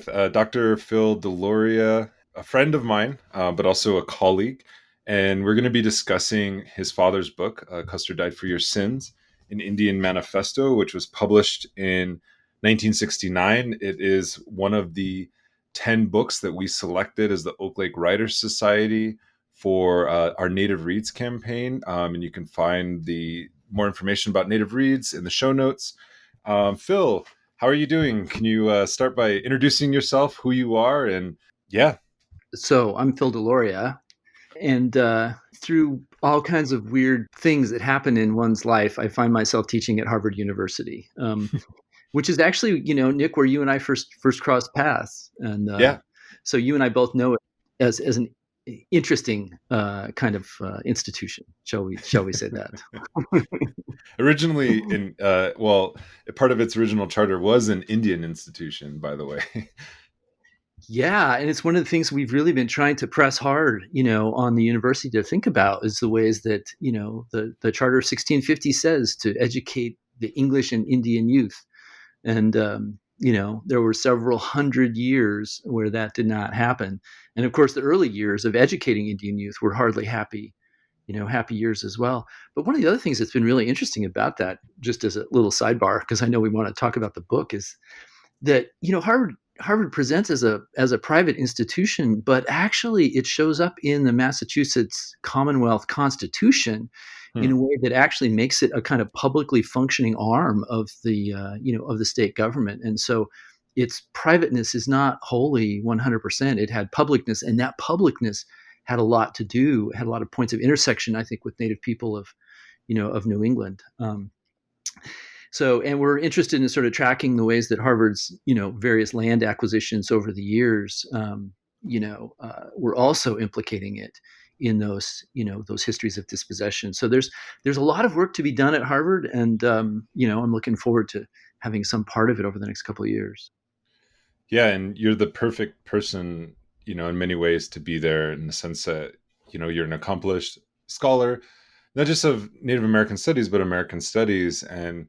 with Dr. Phil Deloria, a friend of mine, but also a colleague. And we're going to be discussing his father's book, Custer Died for Your Sins, an Indian Manifesto, which was published in 1969. It is one of the 10 books that we selected as the Oak Lake Writers Society for our Native Reads campaign. And you can find the more information about Native Reads in the show notes. Phil, how are you doing? Can you start by introducing yourself, who you are, and yeah. So I'm Phil Deloria, and through all kinds of weird things that happen in one's life, I find myself teaching at Harvard University, which is actually, Nick, where you and I first crossed paths, and Yeah. so you and I both know it as an interesting kind of institution. Shall we say that? Originally, part of its original charter was an Indian institution, by the way. Yeah, and it's one of the things we've really been trying to press hard, on the university to think about is the ways that, the Charter of 1650 says to educate the English and Indian youth. And, there were several hundred years where that did not happen. And of course, the early years of educating Indian youth were hardly happy years as well. But one of the other things that's been really interesting about that, just as a little sidebar, because I know we want to talk about the book, is that Harvard presents as a private institution, but actually it shows up in the Massachusetts Commonwealth Constitution in Hmm. a way that actually makes it a kind of publicly functioning arm of the of the state government. And so its privateness is not wholly 100%. It had publicness, and that publicness had a lot to do, had a lot of points of intersection, I think, with Native people of New England. And we're interested in sort of tracking the ways that Harvard's, various land acquisitions over the years, were also implicating it in those histories of dispossession. So there's a lot of work to be done at Harvard, and I'm looking forward to having some part of it over the next couple of years. Yeah, and you're the perfect person, in many ways to be there in the sense that, you're an accomplished scholar, not just of Native American studies, but American studies. And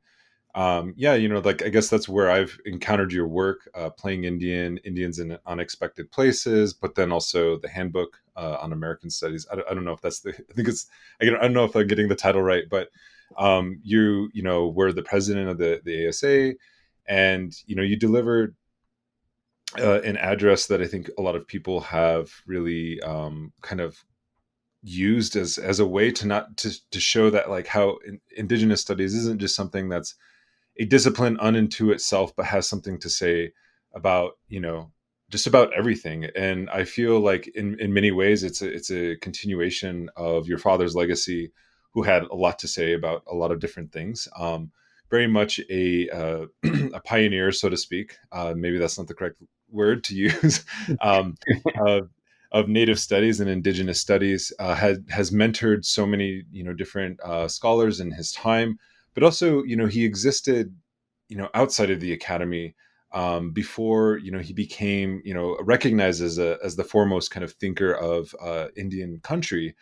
yeah, like I guess that's where I've encountered your work, playing Indians in unexpected places, but then also the handbook on American studies. I don't know if that's I think it's, I don't know if I'm getting the title right, but you were the president of the ASA, and you delivered an address that I think a lot of people have really kind of used as a way to not to show that like how indigenous studies isn't just something that's a discipline unto itself, but has something to say about just about everything. And I feel like in many ways it's a continuation of your father's legacy, who had a lot to say about a lot of different things. Very much a pioneer, so to speak. Maybe that's not the correct word to use. um, of, of Native studies and Indigenous studies, has mentored so many different scholars in his time, but also he existed outside of the academy, before he became recognized as the foremost kind of thinker of Indian country.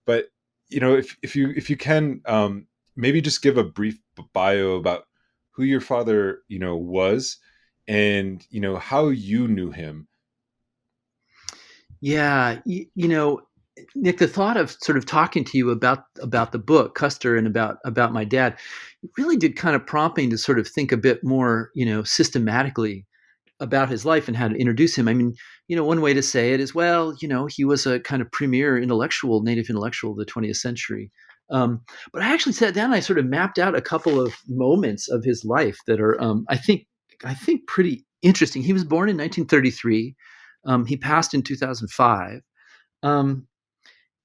But if you can, maybe just give a brief bio about who your father was, and how you knew him. Yeah, Nick, the thought of sort of talking to you about the book Custer and about my dad, it really did kind of prompt me to sort of think a bit more, systematically about his life and how to introduce him. I mean, one way to say it is, well, he was a kind of premier intellectual, native intellectual of the 20th century. But I actually sat down and I sort of mapped out a couple of moments of his life that are, I think pretty interesting. He was born in 1933. He passed in 2005. Um,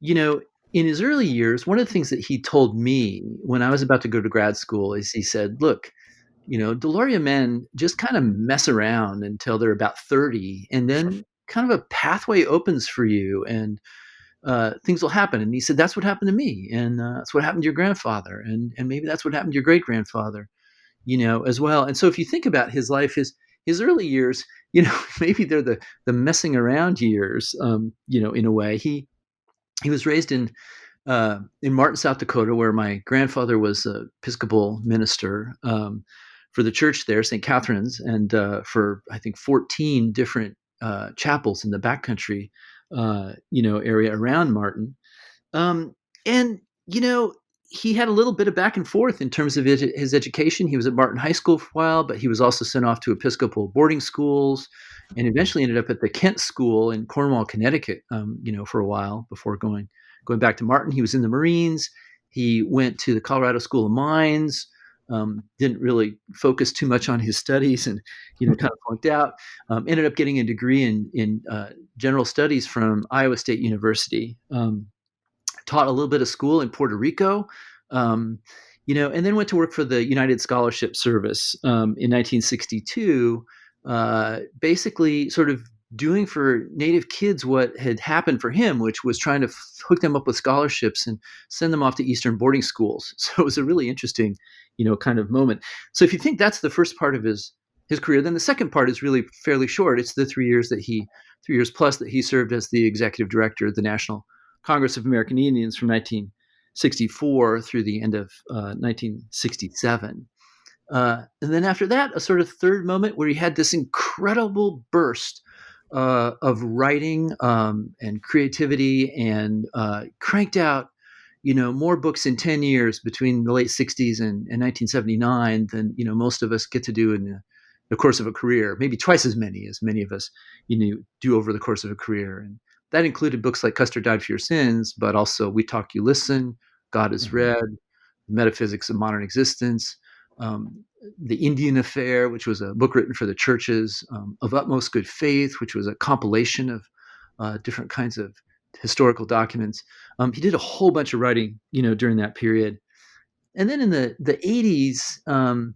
you know, in his early years, one of the things that he told me when I was about to go to grad school is he said, "Look, Deloria men just kind of mess around until they're about 30, and then kind of a pathway opens for you, and things will happen." And he said, "That's what happened to me, and that's what happened to your grandfather, and maybe that's what happened to your great grandfather, as well." And so, if you think about his life, his early years, maybe they're the messing around years, in a way. He was raised in Martin, South Dakota, where my grandfather was an Episcopal minister, for the church there, St. Catherine's, and for I think 14 different chapels in the backcountry, area around Martin. Um, and you know, he had a little bit of back and forth in terms of his education. He was at Martin High School for a while, but he was also sent off to Episcopal boarding schools, and eventually ended up at the Kent School in Cornwall, Connecticut. For a while before going back to Martin. He was in the Marines. He went to the Colorado School of Mines. Didn't really focus too much on his studies, and kind of flunked out. Ended up getting a degree in general studies from Iowa State University. Taught a little bit of school in Puerto Rico, and then went to work for the United Scholarship Service in 1962, basically sort of doing for Native kids what had happened for him, which was trying to hook them up with scholarships and send them off to Eastern boarding schools. So it was a really interesting, kind of moment. So if you think that's the first part of his career, then the second part is really fairly short. It's the 3 years 3 years plus that he served as the executive director of the National Congress of American Indians from 1964 through the end of 1967. And then after that, a sort of third moment where he had this incredible burst of writing and creativity, and cranked out, more books in 10 years between the late 60s and 1979 than, most of us get to do in the course of a career, maybe twice as many of us, do over the course of a career. And that included books like Custer Died for Your Sins, but also We Talk, You Listen, God is Red, Metaphysics of Modern Existence, The Indian Affair, which was a book written for the churches, Of Utmost Good Faith, which was a compilation of different kinds of historical documents. He did a whole bunch of writing, during that period. And then in the 80s,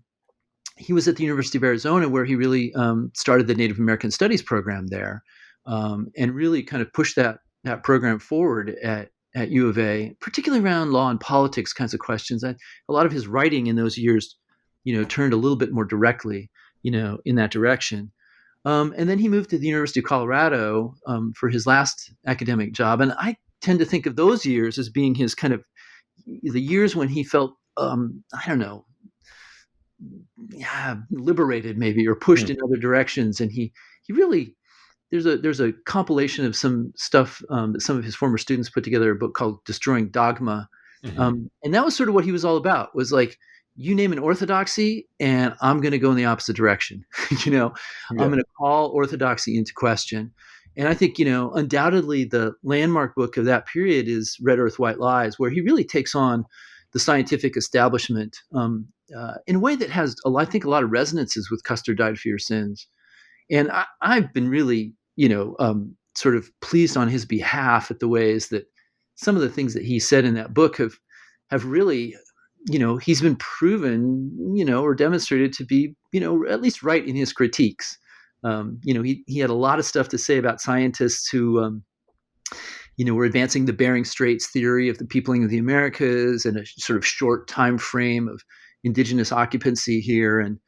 he was at the University of Arizona, where he really started the Native American Studies program there, and really kind of pushed that program forward at U of A, particularly around law and politics kinds of questions. A lot of his writing in those years, turned a little bit more directly, in that direction. And then he moved to the University of Colorado for his last academic job. And I tend to think of those years as being his kind of the years when he felt, I don't know, liberated maybe, or pushed in other directions. And he really, there's a compilation of some stuff that some of his former students put together, a book called Destroying Dogma. And that was sort of what he was all about, was like, you name an orthodoxy and I'm going to go in the opposite direction. I'm going to call orthodoxy into question. And I think, undoubtedly the landmark book of that period is Red Earth, White Lies, where he really takes on the scientific establishment in a way that has, I think, a lot of resonances with Custer Died for Your Sins. And I've been really, sort of pleased on his behalf at the ways that some of the things that he said in that book have really, he's been proven, or demonstrated to be, at least right in his critiques. He had a lot of stuff to say about scientists who, were advancing the Bering Straits theory of the peopling of the Americas and a sort of short time frame of indigenous occupancy here. And,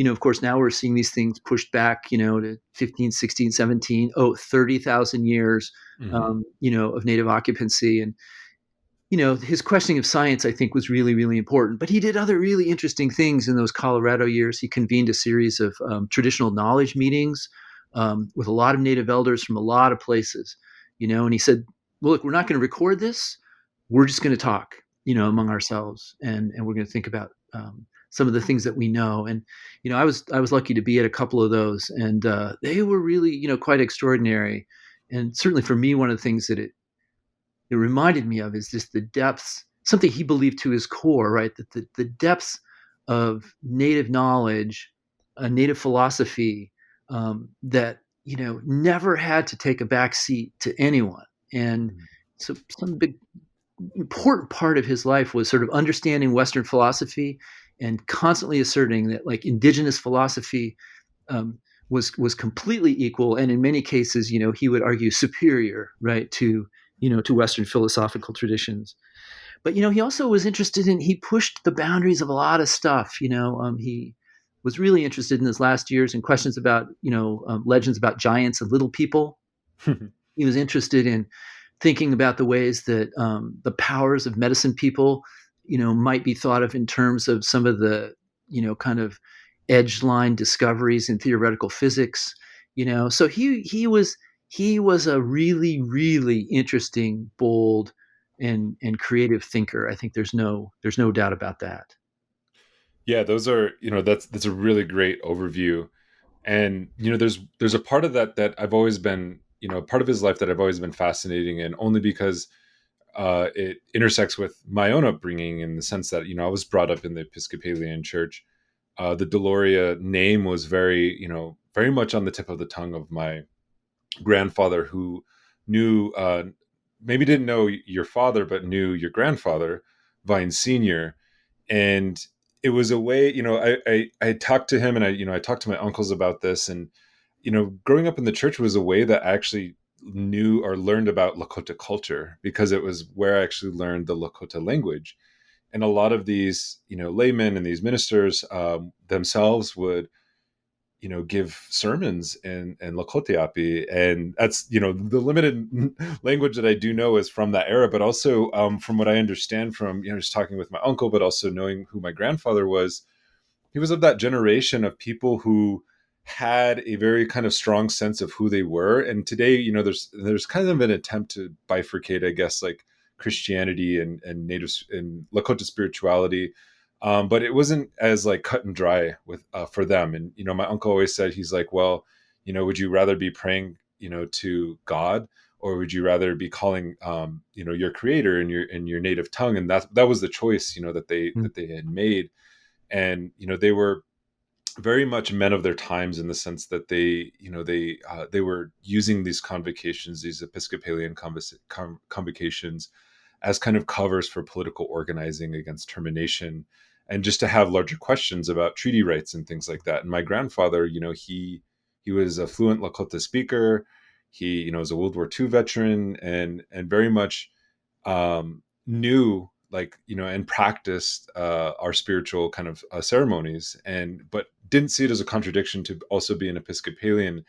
of course, now we're seeing these things pushed back, to 15, 16, 17, 30,000 years, of native occupancy. And, his questioning of science, I think, was really, really important. But he did other really interesting things in those Colorado years. He convened a series of traditional knowledge meetings with a lot of native elders from a lot of places, and he said, well, look, we're not going to record this. We're just going to talk, among ourselves, and we're going to think about some of the things that we know. And, I was lucky to be at a couple of those, and they were really, quite extraordinary. And certainly for me, one of the things that it reminded me of is just the depths, something he believed to his core, right? That the depths of native knowledge, native philosophy, that, never had to take a back seat to anyone. And so some big important part of his life was sort of understanding Western philosophy and constantly asserting that, like, indigenous philosophy was completely equal, and in many cases, he would argue superior, right, to Western philosophical traditions. But he also was interested in, he pushed the boundaries of a lot of stuff. He was really interested in his last years in questions about legends about giants and little people. He was interested in thinking about the ways that the powers of medicine people, might be thought of in terms of some of the, kind of edge line discoveries in theoretical physics. So he was a really really interesting, bold, and creative thinker. I think there's no doubt about that. Yeah, those are, that's a really great overview. And there's a part of that I've always been, part of his life that I've always been fascinating in, only because it intersects with my own upbringing, in the sense that I was brought up in the Episcopalian Church. The Deloria name was very much on the tip of the tongue of my grandfather, who knew, maybe didn't know your father, but knew your grandfather, Vine Senior. And it was a way, I talked to him, and I talked to my uncles about this. And growing up in the church was a way that I actually knew or learned about Lakota culture, because it was where I actually learned the Lakota language. And a lot of these, laymen and these ministers, themselves would, give sermons in Lakota Api. And that's, the limited language that I do know is from that era, but also, from what I understand from, just talking with my uncle, but also knowing who my grandfather was, he was of that generation of people who had a very kind of strong sense of who they were. And today, there's kind of an attempt to bifurcate, I guess, like Christianity and native and Lakota spirituality. But it wasn't as like cut and dry with, for them. And my uncle always said, he's like, well, would you rather be praying, to God, or would you rather be calling, your creator in your native tongue? And that was the choice, that they had made. And they were very much men of their times, in the sense that they were using these convocations, these Episcopalian convocations, as kind of covers for political organizing against termination, and just to have larger questions about treaty rights and things like that. And my grandfather, he was a fluent Lakota speaker. He, was a World War II veteran, and very much, knew, like, and practiced, our spiritual kind of, ceremonies, and but didn't see it as a contradiction to also be an Episcopalian.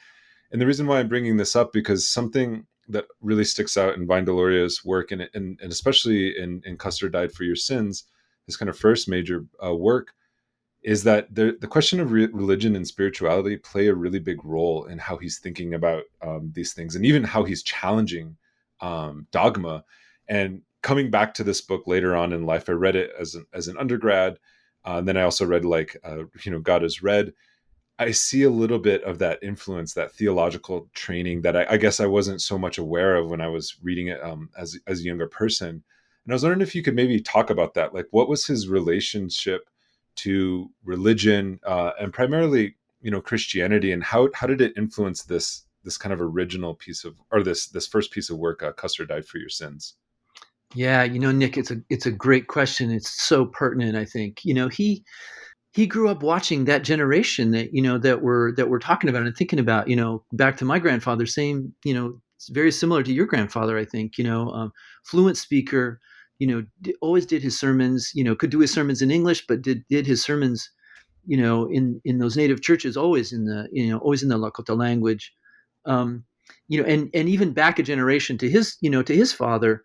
And the reason why I'm bringing this up, because something that really sticks out in Vine Deloria's work, and especially in Custer Died for Your Sins, his kind of first major, work, is that the question of religion and spirituality play a really big role in how he's thinking about, these things, and even how he's challenging, dogma. And coming back to this book later on in life, I read it as an undergrad, and then I also read, like, God is Red. I see a little bit of that influence, that theological training that I guess I wasn't so much aware of when I was reading it, as a younger person. And I was wondering if you could maybe talk about that. Like, what was his relationship to religion, and primarily, Christianity, and how did it influence this kind of original piece of, or this first piece of work, Custer Died for Your Sins? Yeah, Nick, it's a great question. It's so pertinent. I think he grew up watching that generation that we're talking about and thinking about. Back to my grandfather, same. It's very similar to your grandfather. I think fluent speaker. Always did his sermons. Could do his sermons in English, but did his sermons. In those native churches, always in the Lakota language. Um, and even back a generation to his father.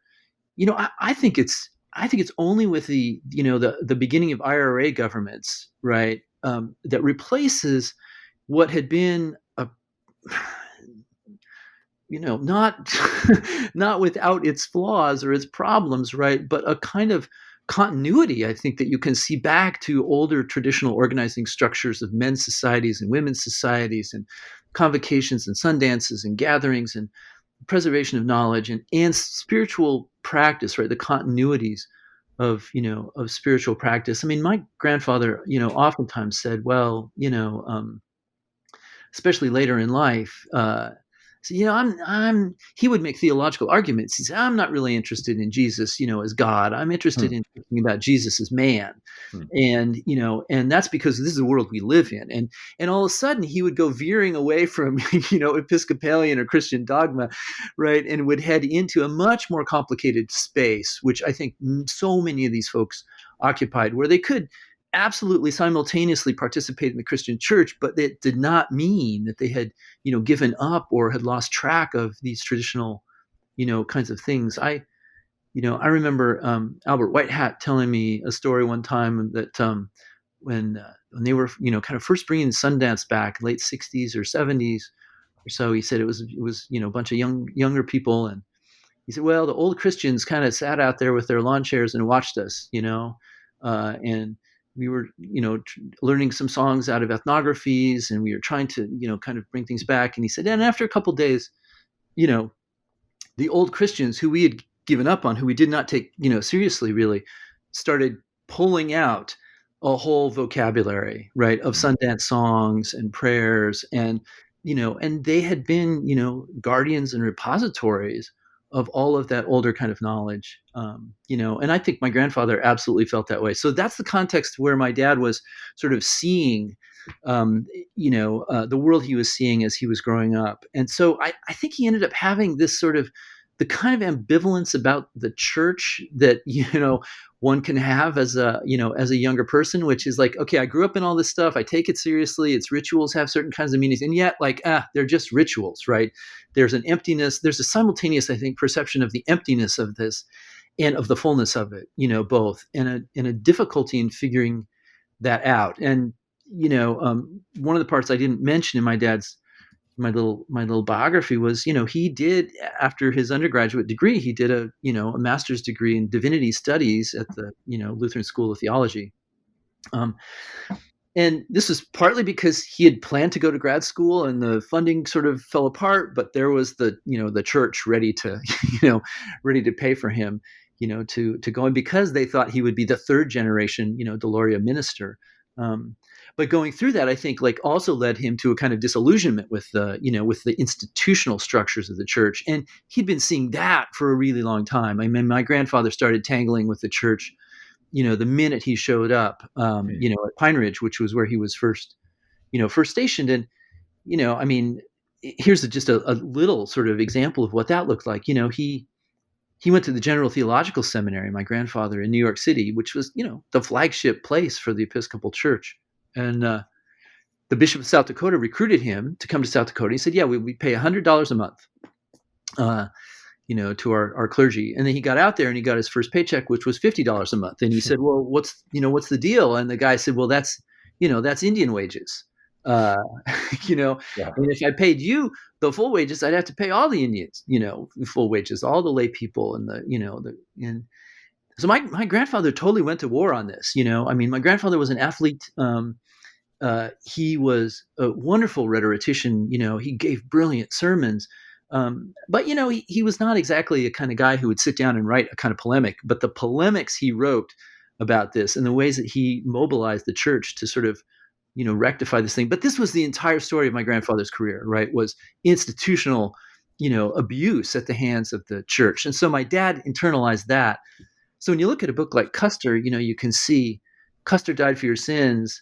I think it's only with the beginning of IRA governments, right, that replaces what had been a not not without its flaws or its problems, right, but a kind of continuity. I think that you can see back to older traditional organizing structures of men's societies and women's societies, and convocations and sundances and gatherings, and preservation of knowledge, and spiritual practice, right? The continuities of spiritual practice. I mean, my grandfather, oftentimes said, well, especially later in life, so, he would make theological arguments. He said, I'm not really interested in Jesus, as God. I'm interested Hmm. in thinking about Jesus as man. Hmm. And that's because this is the world we live in. And all of a sudden he would go veering away from, Episcopalian or Christian dogma, right? And would head into a much more complicated space, which I think so many of these folks occupied, where they could absolutely simultaneously participate in the Christian church, but it did not mean that they had, given up or had lost track of these traditional, kinds of things. I remember Albert Whitehat telling me a story one time that when they were, kind of first bringing Sundance back, late '60s or '70s or so. He said it was a bunch of younger people, and he said, well, the old Christians kind of sat out there with their lawn chairs and watched us, and we were, learning some songs out of ethnographies, and we were trying to, kind of bring things back. And he said, and after a couple of days, you know, the old Christians who we had given up on, who we did not take, seriously, really, started pulling out a whole vocabulary, right, of Sundance songs and prayers, and they had been, guardians and repositories of all of that older kind of knowledge, and I think my grandfather absolutely felt that way. So that's the context where my dad was sort of seeing, the world he was seeing as he was growing up. And so I think he ended up having this sort of the kind of ambivalence about the church that, one can have as a younger person, which is like, okay, I grew up in all this stuff. I take it seriously. Its rituals have certain kinds of meanings. And yet, like, they're just rituals, right? There's an emptiness. There's a simultaneous, I think, perception of the emptiness of this and of the fullness of it, both, and a difficulty in figuring that out. And, one of the parts I didn't mention in my little biography was, he did, after his undergraduate degree, he did a master's degree in divinity studies at the Lutheran School of Theology. And this was partly because he had planned to go to grad school and the funding sort of fell apart, but there was the church ready to ready to pay for him, to go in, because they thought he would be the third generation Deloria minister. But going through that, I think, like, also led him to a kind of disillusionment with the institutional structures of the church. And he'd been seeing that for a really long time. I mean, my grandfather started tangling with the church, the minute he showed up, at Pine Ridge, which was where he was first stationed. And, I mean, here's just a little sort of example of what that looked like. He went to the General Theological Seminary, my grandfather, in New York City, which was, the flagship place for the Episcopal Church. And the Bishop of South Dakota recruited him to come to South Dakota. He said, yeah, we pay $100 a month, to our clergy. And then he got out there and he got his first paycheck, which was $50 a month. And he said, well, what's the deal? And the guy said, well, that's Indian wages. Yeah. And if I paid you the full wages, I'd have to pay all the Indians, full wages, all the lay people, and and so my grandfather totally went to war on this. I mean, my grandfather was an athlete. He was a wonderful rhetorician. He gave brilliant sermons. But he was not exactly a kind of guy who would sit down and write a kind of polemic. But the polemics he wrote about this and the ways that he mobilized the church to sort of rectify this thing. But this was the entire story of my grandfather's career, right? Was institutional, abuse at the hands of the church. And so my dad internalized that. So when you look at a book like Custer, you can see Custer Died for Your Sins.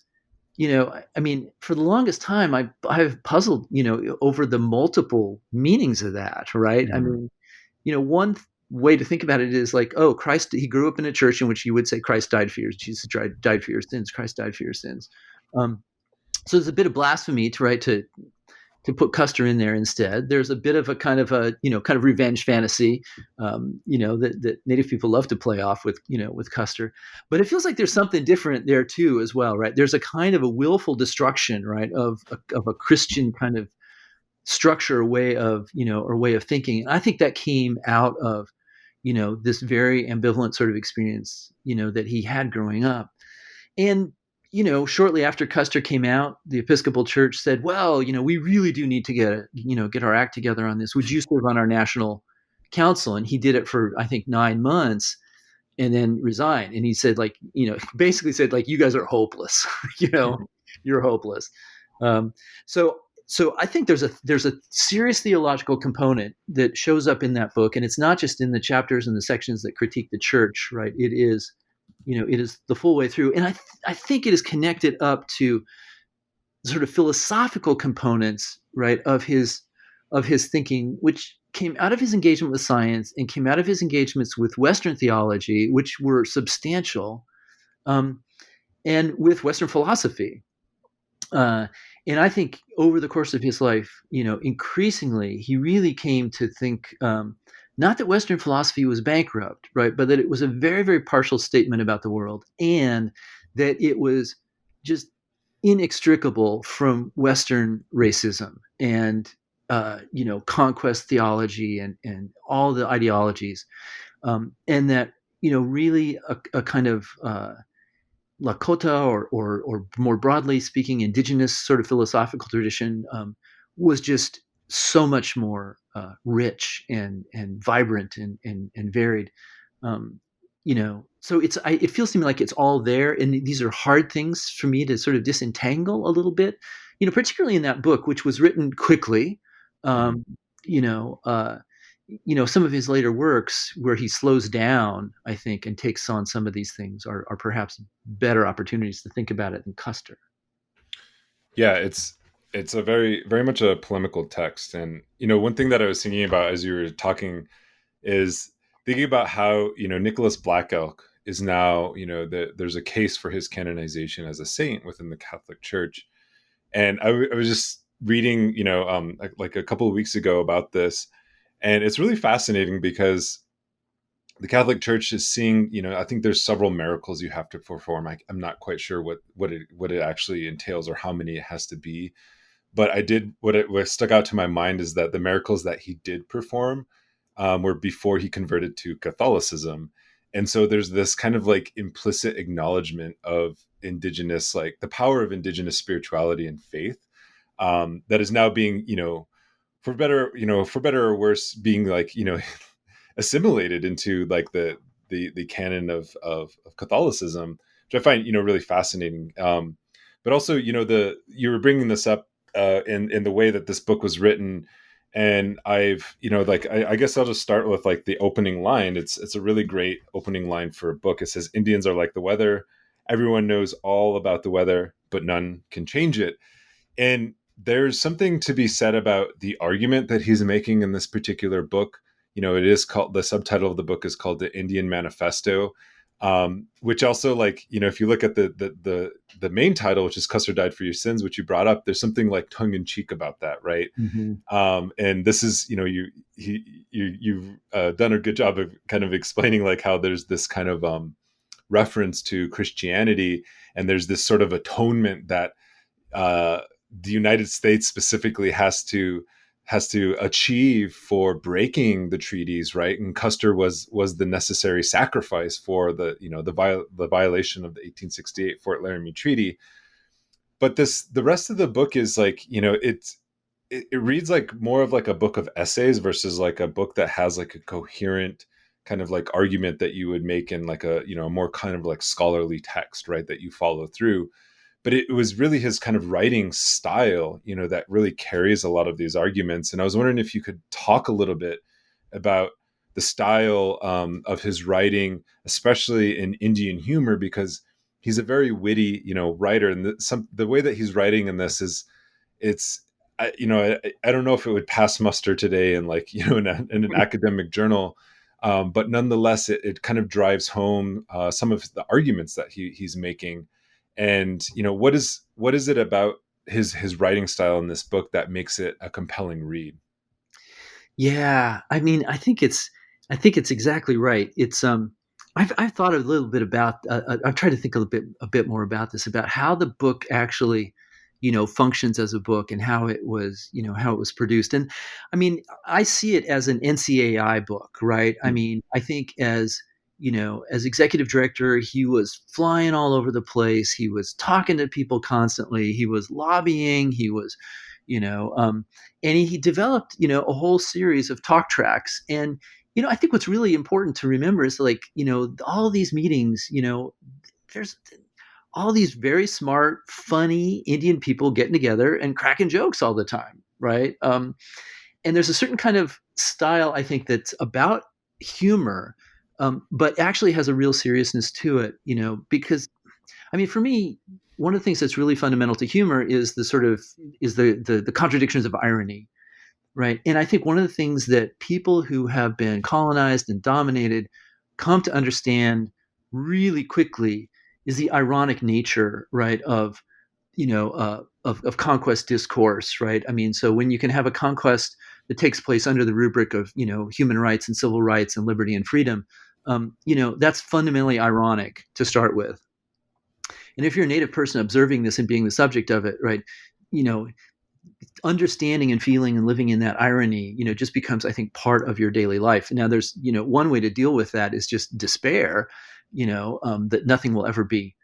I mean, for the longest time, I've puzzled, over the multiple meanings of that, right? Mm-hmm. I mean, one way to think about it is like, oh, Christ, he grew up in a church in which you would say Christ died for Jesus died for your sins, Christ died for your sins. So there's a bit of blasphemy to put Custer in there instead. There's a bit of a kind of revenge fantasy, that Native people love to play off with Custer. But it feels like there's something different there too, as well, right? There's a kind of a willful destruction, right, of a Christian kind of structure, way of thinking. And I think that came out of, this very ambivalent sort of experience, that he had growing up. And shortly after Custer came out, the Episcopal Church said, well, we really do need to get our act together on this. Would you serve on our national council? And he did it for, I think, 9 months and then resigned. And he said, like, basically said, like, you guys are hopeless, you're hopeless. So I think there's a serious theological component that shows up in that book. And it's not just in the chapters and the sections that critique the church, right? It is the full way through. And I think it is connected up to sort of philosophical components, right, of his thinking, which came out of his engagement with science and came out of his engagements with Western theology, which were substantial, and with Western philosophy. And I think over the course of his life, increasingly, he really came to think, not that Western philosophy was bankrupt, right, but that it was a very, very partial statement about the world, and that it was just inextricable from Western racism and conquest theology and all the ideologies, and that really a kind of Lakota or more broadly speaking, indigenous sort of philosophical tradition was just so much more rich and vibrant and varied. Um, so it feels to me like it's all there, and these are hard things for me to sort of disentangle a little bit. Particularly in that book, which was written quickly. Mhm. Um, you know, uh, some of his later works where he slows down, I think, and takes on some of these things are perhaps better opportunities to think about it than Custer. Yeah, it's a very much a polemical text, and one thing that I was thinking about as you were talking is thinking about how Nicholas Black Elk is now there's a case for his canonization as a saint within the Catholic Church, and I was just reading like a couple of weeks ago about this, and it's really fascinating because the Catholic Church is seeing, I think there's several miracles you have to perform. I'm not quite sure what it actually entails or how many it has to be, but I did what stuck out to my mind is that the miracles that he did perform were before he converted to Catholicism, and so there's this kind of like implicit acknowledgement of indigenous, like the power of indigenous spirituality and faith, that is now being, for better or worse, being like assimilated into like the canon of Catholicism, which I find really fascinating. But also, the you were bringing this up in the way that this book was written, and I've like I guess I'll just start with like the opening line. It's a really great opening line for a book. It says, "Indians are like the weather. Everyone knows all about the weather, but none can change it." And there's something to be said about the argument that he's making in this particular book. It is called, the subtitle of the book is called the Indian Manifesto, which also, like, if you look at the main title, which is Custer Died for Your Sins, which you brought up, there's something like tongue in cheek about that, right? Mm-hmm. And this is, you've done a good job of kind of explaining like how there's this kind of reference to Christianity, and there's this sort of atonement that the United States specifically has to achieve for breaking the treaties, right? And Custer was the necessary sacrifice for the violation of the 1868 Fort Laramie Treaty. But the rest of the book is like, it reads like more of like a book of essays versus like a book that has like a coherent kind of like argument that you would make in like a more kind of like scholarly text, right, that you follow through. But it was really his kind of writing style, that really carries a lot of these arguments. And I was wondering if you could talk a little bit about the style of his writing, especially in Indian humor, because he's a very witty, writer. And the way that he's writing in this is, it's, I don't know if it would pass muster today in like, in an academic journal. But nonetheless, it kind of drives home some of the arguments that he's making. And what is it about his writing style in this book that makes it a compelling read? Yeah, I mean, I think it's exactly right. I've thought a little bit about. I've tried to think a bit more about this, about how the book actually, functions as a book and how it was produced. And I mean, I see it as an NCAI book, right? I Mm. mean, I think as executive director, he was flying all over the place. He was talking to people constantly. He was lobbying. He was, you know, um, and he developed a whole series of talk tracks. And I think what's really important to remember is, like, all these meetings, there's all these very smart, funny Indian people getting together and cracking jokes all the time, right? And there's a certain kind of style, I think, that's about humor, but actually has a real seriousness to it, because I mean, for me, one of the things that's really fundamental to humor is the contradictions of irony, right? And I think one of the things that people who have been colonized and dominated come to understand really quickly is the ironic nature, right, of conquest discourse, right? I mean, so when you can have a conquest that takes place under the rubric of human rights and civil rights and liberty and freedom, that's fundamentally ironic to start with. And if you're a native person observing this and being the subject of it, right, you know, understanding and feeling and living in that irony, just becomes, I think, part of your daily life. Now, there's, one way to deal with that is just despair, that nothing will ever be,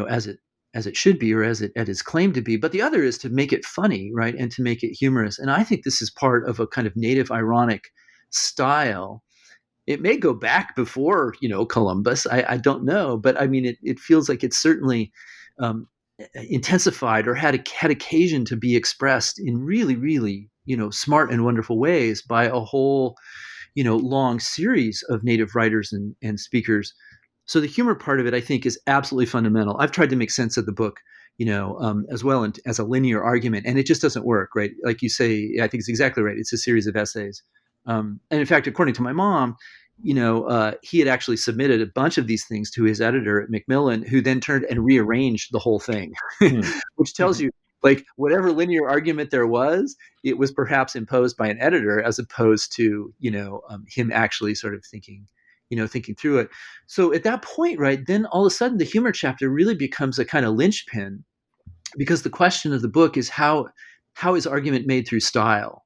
as it should be, or as it's claimed to be. But the other is to make it funny, right, and to make it humorous. And I think this is part of a kind of native ironic style. It may go back before, Columbus. I don't know, but I mean, it feels like it's certainly um, intensified or had occasion to be expressed in really, really, smart and wonderful ways by a whole, long series of native writers and speakers. So the humor part of it, I think, is absolutely fundamental. I've tried to make sense of the book, as well, and as a linear argument, and it just doesn't work, right? Like you say, I think it's exactly right. It's a series of essays. And in fact, according to my mom, he had actually submitted a bunch of these things to his editor at Macmillan, who then turned and rearranged the whole thing, Hmm. which tells you, like, whatever linear argument there was, it was perhaps imposed by an editor as opposed to, him actually sort of thinking through it. So at that point, right, then all of a sudden the humor chapter really becomes a kind of linchpin, because the question of the book is how is argument made through style,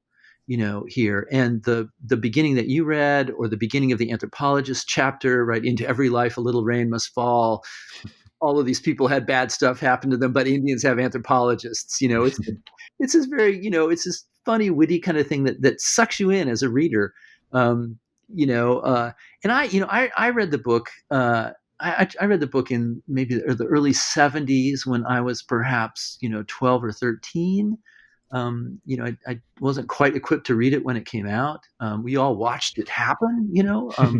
here. And the beginning that you read, or the beginning of the anthropologist chapter, right, into every life a little rain must fall, all of these people had bad stuff happen to them, but Indians have anthropologists. It's this very, it's this funny, witty kind of thing that sucks you in as a reader. Um, and I read the book. I read the book in maybe the early '70s, when I was perhaps 12 or 13. I wasn't quite equipped to read it when it came out. We all watched it happen,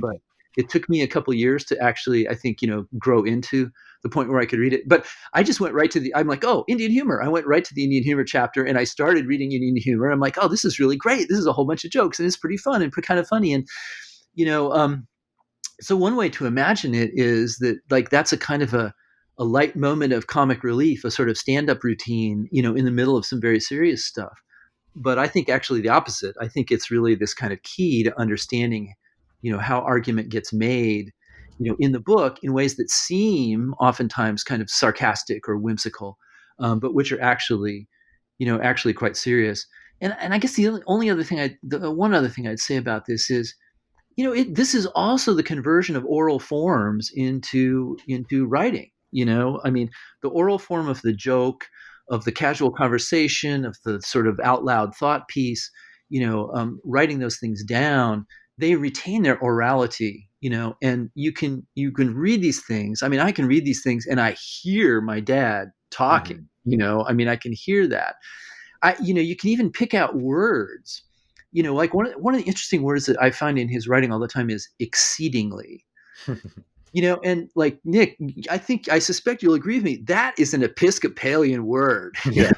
but it took me a couple years to actually, I think, grow into the point where I could read it. But I just went right to I'm like, oh, Indian humor. I went right to the Indian humor chapter, and I started reading Indian humor. I'm like, oh, this is really great. This is a whole bunch of jokes, and it's pretty fun and kind of funny. And, you know, um, so one way to imagine it is that, like, that's a kind of a light moment of comic relief, a sort of stand-up routine, in the middle of some very serious stuff. But I think actually the opposite. I think it's really this kind of key to understanding, how argument gets made, in the book, in ways that seem oftentimes kind of sarcastic or whimsical, but which are actually, actually quite serious. And I guess only other thing the one other thing I'd say about this is, this is also the conversion of oral forms into writing. I mean, the oral form of the joke, of the casual conversation, of the sort of out loud thought piece, writing those things down, they retain their orality. And you can read these things. I mean, I can read these things and I hear my dad talking. Mhm. I mean, I can hear that. You can even pick out words. Like one of the interesting words that I find in his writing all the time is exceedingly. And like Nick, I suspect you'll agree with me. That is an Episcopalian word. Yeah.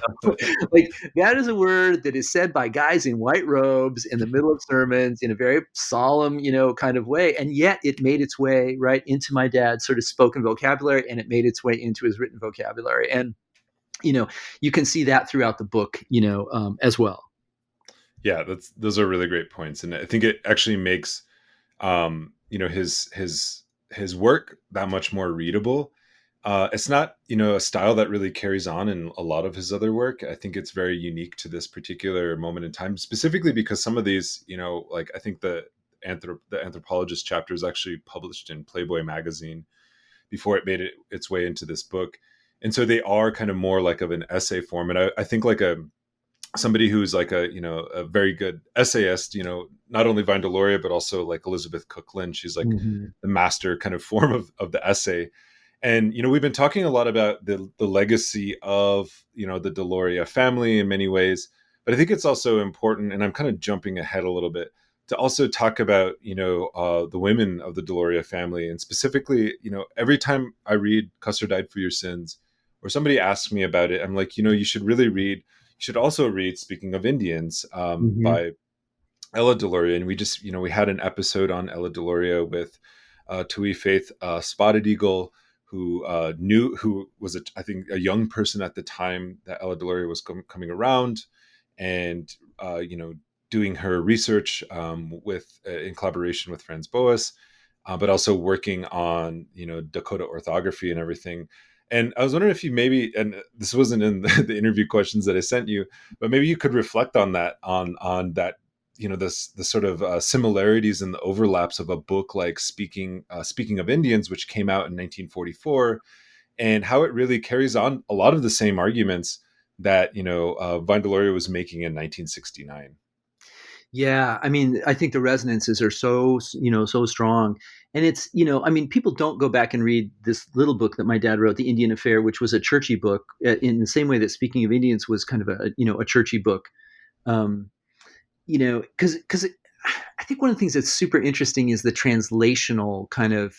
Like, that is a word that is said by guys in white robes in the middle of sermons in a very solemn, kind of way. And yet it made its way right into my dad's sort of spoken vocabulary, and it made its way into his written vocabulary. And, you can see that throughout the book, as well. Yeah, those are really great points, and I think it actually makes his work that much more readable. It's not a style that really carries on in a lot of his other work. I think it's very unique to this particular moment in time, specifically because some of these, like I think the anthropologist chapter is actually published in Playboy magazine before it made its way into this book, and so they are kind of more like of an essay form. And I think like somebody who's like a very good essayist, not only Vine Deloria, but also like Elizabeth Cook Lynn. She's like Mm-hmm. the master kind of form of the essay. And, we've been talking a lot about the legacy of, the Deloria family in many ways, but I think it's also important, and I'm kind of jumping ahead a little bit, to also talk about, the women of the Deloria family. And specifically, every time I read Custer Died for Your Sins, or somebody asks me about it, I'm like, you should also read Speaking of Indians, Mm-hmm. by Ella Deloria. And we had an episode on Ella Deloria with Tui Faith Spotted Eagle, who was, I think, a young person at the time that Ella Deloria was coming around, and, doing her research in collaboration with Franz Boas, but also working on, Dakota orthography and everything. And I was wondering if you maybe, and this wasn't in the interview questions that I sent you, but maybe you could reflect on that, on that, this the sort of similarities and the overlaps of a book like Speaking of Indians, which came out in 1944, and how it really carries on a lot of the same arguments that Vine Deloria was making in 1969. Yeah, I mean, I think the resonances are so, so strong. And it's, I mean, people don't go back and read this little book that my dad wrote, The Indian Affair, which was a churchy book, in the same way that Speaking of Indians was kind of a churchy book. Um, because I think one of the things that's super interesting is the translational kind of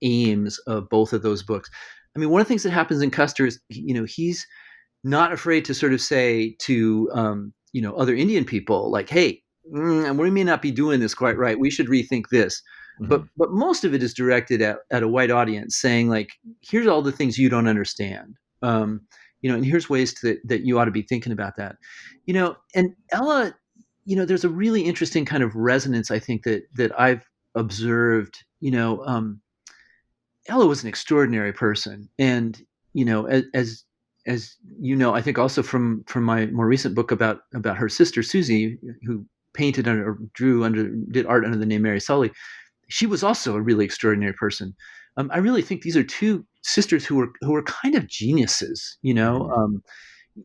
aims of both of those books. I mean, one of the things that happens in Custer is, he's not afraid to sort of say to other Indian people like, "Hey, we may not be doing this quite right. We should rethink this." But Hmm. most of it is directed at a white audience, saying like, "Here's all the things you don't understand." And here's ways that you ought to be thinking about that. And Ella, there's a really interesting kind of resonance I think that I've observed. Ella was an extraordinary person, and as I think also from my more recent book about her sister Susie, who painted under or drew under did art under the name Mary Sully. She was also a really extraordinary person. I really think these are two sisters who were kind of geniuses, Hmm.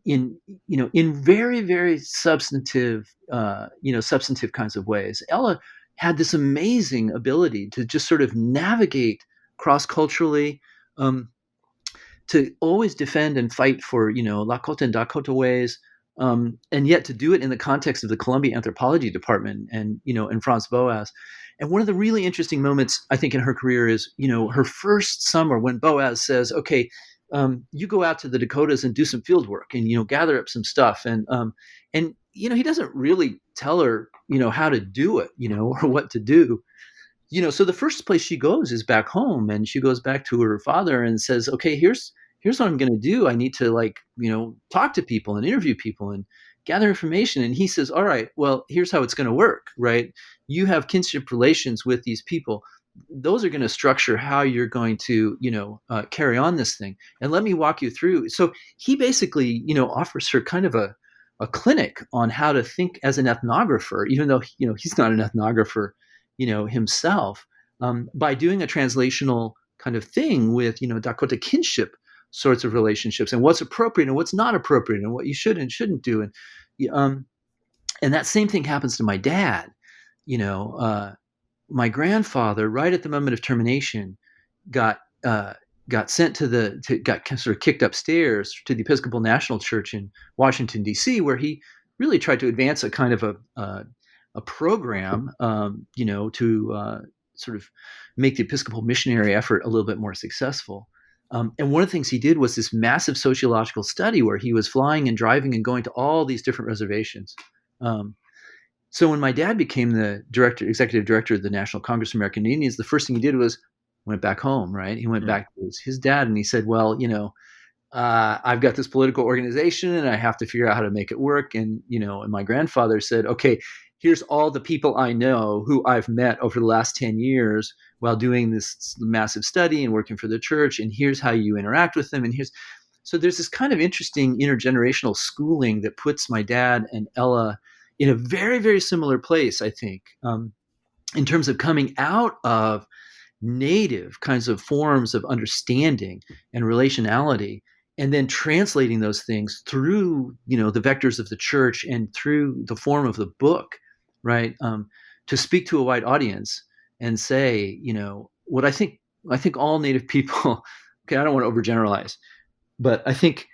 in very very substantive kinds of ways. Ella had this amazing ability to just sort of navigate cross culturally, um, to always defend and fight for Lakota and Dakota ways, and yet to do it in the context of the Columbia Anthropology Department and Franz Boas. And one of the really interesting moments I think in her career is her first summer when Boas says, "Okay, you go out to the Dakotas and do some field work and gather up some stuff." And he doesn't really tell her how to do it or what to do. So the first place she goes is back home, and she goes back to her father and says, "Okay, here's what I'm going to do. I need to talk to people and interview people and gather information." And he says, "All right, well, here's how it's going to work, right? You have kinship relations with these people. Those are going to structure how you're going to, carry on this thing. And let me walk you through." So he basically, offers her kind of a clinic on how to think as an ethnographer, even though he's not an ethnographer himself, by doing a translational kind of thing with Dakota kinship sorts of relationships and what's appropriate and what's not appropriate and what you should and shouldn't do. Um, and that same thing happens to my dad. You know, my grandfather, right at the moment of termination, got got sent got sort of kicked upstairs to the Episcopal National Church in Washington D.C., where he really tried to advance a kind of a program, to sort of make the Episcopal missionary effort a little bit more successful. And one of the things he did was this massive sociological study where he was flying and driving and going to all these different reservations. Um, so when my dad became the executive director of the National Congress of American Indians, the first thing he did was went back home. Right, he went back to his dad and he said, "Well, I've got this political organization and I have to figure out how to make it work." And my grandfather said, "Okay, here's all the people I know who I've met over the last 10 years while doing this massive study and working for the church. And here's how you interact with them. And here's," so there's this kind of interesting intergenerational schooling that puts my dad and Ella in a very, very similar place, I think, in terms of coming out of native kinds of forms of understanding and relationality, and then translating those things through the vectors of the church and through the form of the book, right, to speak to a wide audience and say what I think all native people. Okay, I don't want to overgeneralize, but I think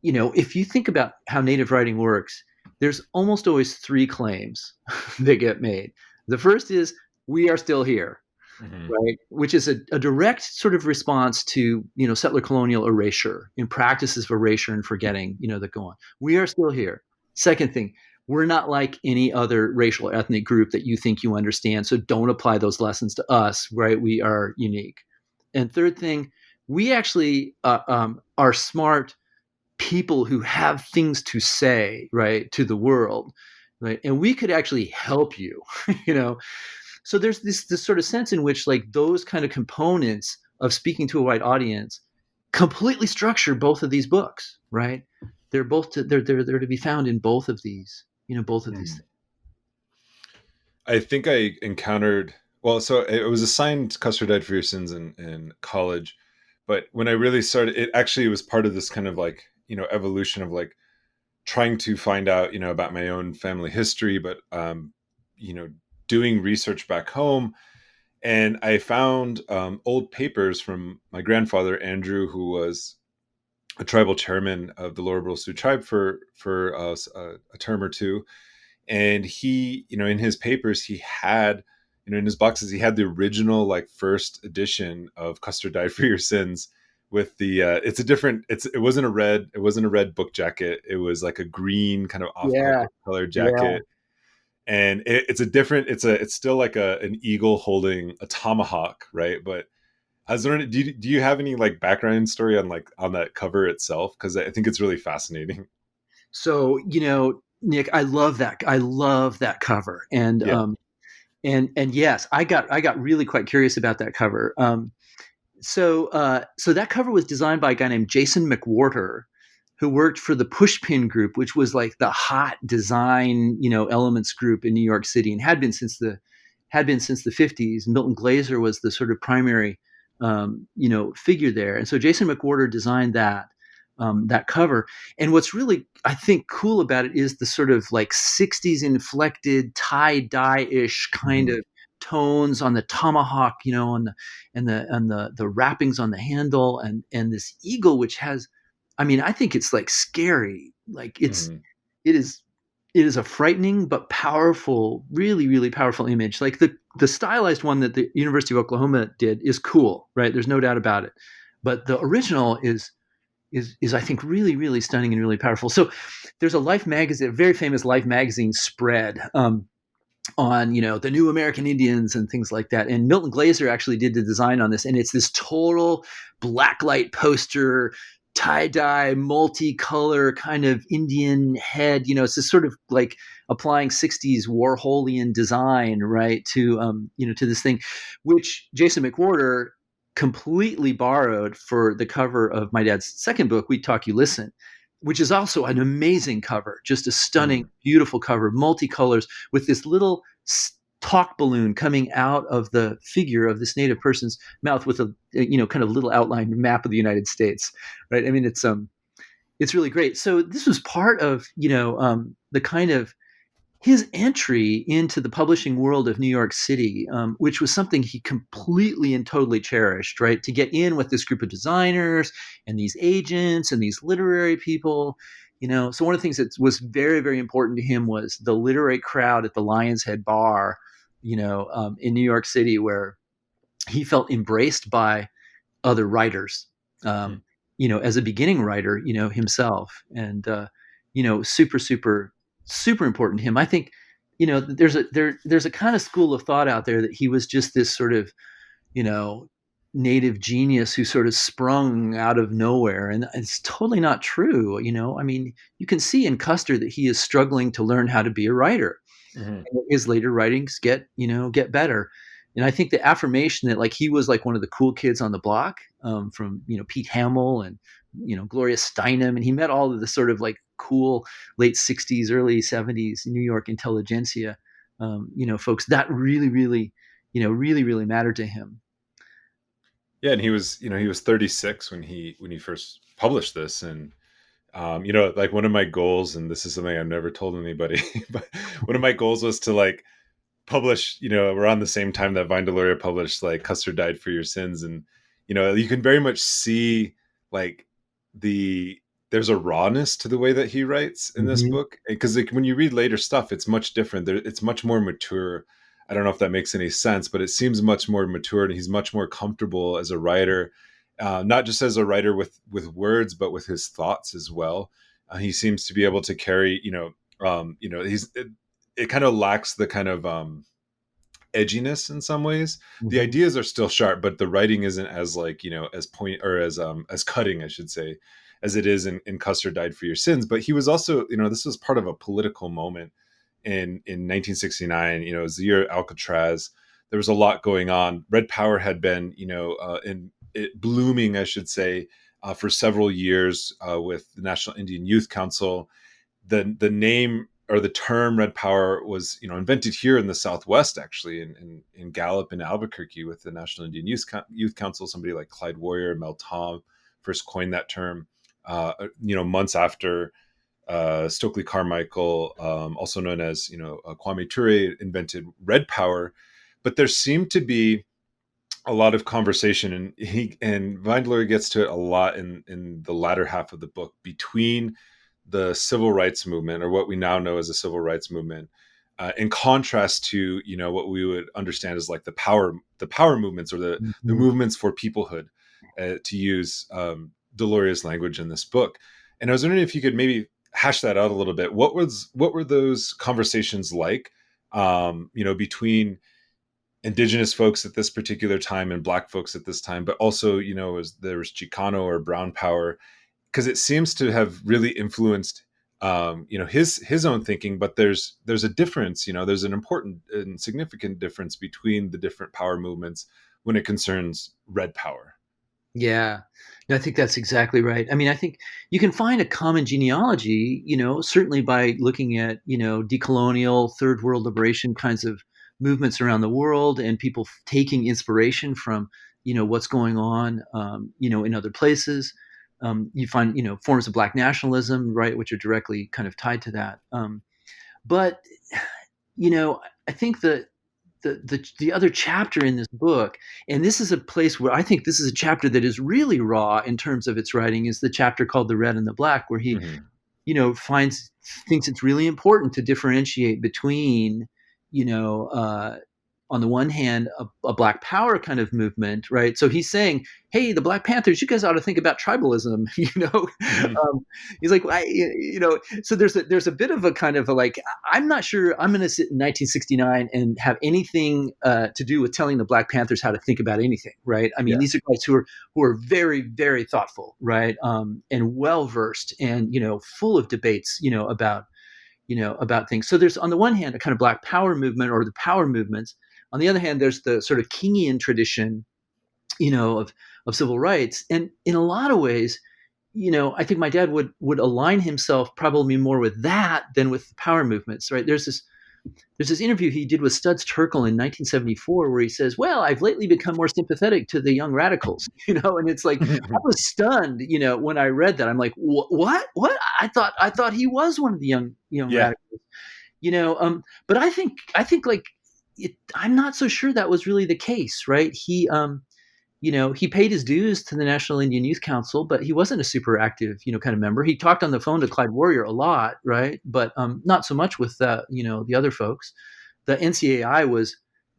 if you think about how native writing works, there's almost always three claims that get made. The first is, "We are still here," Hmm. right? Which is a direct sort of response to settler colonial erasure and practices of erasure and forgetting that go on. We are still here. Second thing, we're not like any other racial or ethnic group that you think you understand, so don't apply those lessons to us, right? We are unique. And third thing, we actually are smart people who have things to say, right, to the world, right? And we could actually help you, you know so there's this sort of sense in which like those kind of components of speaking to a wide audience completely structure both of these books, right? They're to be found in both of these, both of these Mhm. things. I think I encountered, well, so it was assigned Custer Died for Your Sins in college, but when I really started, it actually was part of this kind of like, evolution of like trying to find out, about my own family history, but, you know, doing research back home. And I found old papers from my grandfather, Andrew, who was a tribal chairman of the Lower Sioux tribe for a term or two. And he, in his papers, he had, in his boxes, he had the original like first edition of Custer Died for Your Sins with the it's a different it wasn't a red book jacket. It was like a green kind of off Yeah, color yeah. jacket. And it's a different it's still like an eagle holding a tomahawk, right? But I was wondering, do you have any like background story on like on that cover itself? Because I think it's really fascinating. So, Nick, I love that. I love that cover, and Yeah. yes, I got really quite curious about that cover. So that cover was designed by a guy named Jason McWhorter, who worked for the Pushpin Group, which was like the hot design, elements group in New York City, and had been since the 50s. Milton Glaser was the sort of primary, figure there, and so Jason McWhorter designed that cover. And what's really, I think, cool about it is the sort of like 60s inflected tie dye ish kind Hmm. of tones on the tomahawk, on the wrappings on the handle, and this eagle, which has, I mean, I think it's like scary. Like Hmm. it is it is a frightening but powerful, really, really powerful image. Like the stylized one that the University of Oklahoma did is cool, right? There's no doubt about it. But the original is I think really, really stunning and really powerful. So there's a Life magazine, a very famous Life magazine spread, on the new American Indians and things like that. And Milton Glaser actually did the design on this, and it's this total blacklight poster, tie dye, multicolor kind of Indian head. It's this sort of like applying 60s Warholian design, right, to this thing, which Jason McWhorter completely borrowed for the cover of my dad's second book, We Talk You Listen, which is also an amazing cover, just a stunning, Hmm. beautiful cover, multicolors, with this little talk balloon coming out of the figure of this native person's mouth with a kind of little outlined map of the United States, right? I mean, it's really great. So this was part of the kind of his entry into the publishing world of New York City, which was something he completely and totally cherished, right? To get in with this group of designers and these agents and these literary people. So one of the things that was very, very important to him was the literary crowd at the Lion's Head Bar, in New York City, where he felt embraced by other writers, Hmm. as a beginning writer, himself, and super, super, super important to him. I think, there's a kind of school of thought out there that he was just this sort of, you know, native genius who sort of sprung out of nowhere, and it's totally not true. I mean, you can see in Custer that he is struggling to learn how to be a writer. Hmm. His later writings get better. And I think the affirmation that like he was like one of the cool kids on the block, from Pete Hamill and Gloria Steinem, and he met all of the sort of like cool late 60s, early 70s New York intelligentsia, folks that really, really, really, really mattered to him. Yeah, and he was 36 when he first published this, and like one of my goals, and this is something I've never told anybody, but one of my goals was to like publish, around the same time that Vine Deloria published like Custer Died for Your Sins. And you can very much see like the there's a rawness to the way that he writes in this Mm-hmm. book, because like when you read later stuff, it's much different. It's much more mature. I don't know if that makes any sense, but it seems much more mature, and he's much more comfortable as a writer, not just as a writer with words, but with his thoughts as well. He seems to be able to carry, he's it kind of lacks the kind of edginess in some ways. The Mm-hmm. ideas are still sharp, but the writing isn't as like, as point, or as cutting, I should say, as it is in Custer Died for Your Sins. But he was also, this was part of a political moment in 1969. It was the year of Alcatraz. There was a lot going on. Red Power had been, in it blooming, I should say, for several years with the National Indian Youth Council. The name or the term Red Power was, invented here in the Southwest, actually, in Gallup and Albuquerque with the National Indian Youth Council. Somebody like Clyde Warrior, Mel Tom first coined that term, months after Stokely Carmichael, also known as, Kwame Ture, invented Red Power. But there seemed to be a lot of conversation, and Deloria gets to it a lot in the latter half of the book, between the civil rights movement, or what we now know as the civil rights movement, in contrast to what we would understand as like the power movements, or the Mhm. movements for peoplehood, to use Deloria's language in this book. And I was wondering if you could maybe hash that out a little bit. What were those conversations like, between indigenous folks at this particular time and black folks at this time, but also, as there was Chicano or brown power, because it seems to have really influenced, his own thinking. But there's a difference, there's an important and significant difference between the different power movements when it concerns red power. Yeah. No, I think that's exactly right. I mean, I think you can find a common genealogy, certainly by looking at, decolonial, third world liberation kinds of movements around the world, and people taking inspiration from, what's going on, in other places. You find, forms of black nationalism, right, which are directly kind of tied to that. But, I think the other chapter in this book, and this is a place where I think this is a chapter that is really raw in terms of its writing, is the chapter called "The Red and the Black," where he, Mm-hmm. finds thinks it's really important to differentiate between, you know, uh, on the one hand, a Black Power kind of movement, right? So he's saying, "Hey, the Black Panthers, you guys ought to think about tribalism." Mm-hmm. He's like, So there's a bit of a kind of a like, I'm not sure I'm going to sit in 1969 and have anything to do with telling the Black Panthers how to think about anything, right? I mean, Yeah. these are guys who are very, very thoughtful, right, and well versed, and full of debates, about things. So there's, on the one hand, a kind of Black Power movement, or the power movements. On the other hand, there's the sort of Kingian tradition, of civil rights, and in a lot of ways, I think my dad would align himself probably more with that than with the power movements, right? There's this interview he did with Studs Terkel in 1974 where he says, "Well, I've lately become more sympathetic to the young radicals," and it's like, I was stunned, when I read that. I'm like, What? What? I thought he was one of the young Yeah. radicals, but I think like I'm not so sure that was really the case, right? He paid his dues to the National Indian Youth Council, but he wasn't a super active, kind of member. He talked on the phone to Clyde Warrior a lot, right? But not so much with the other folks. The NCAI was,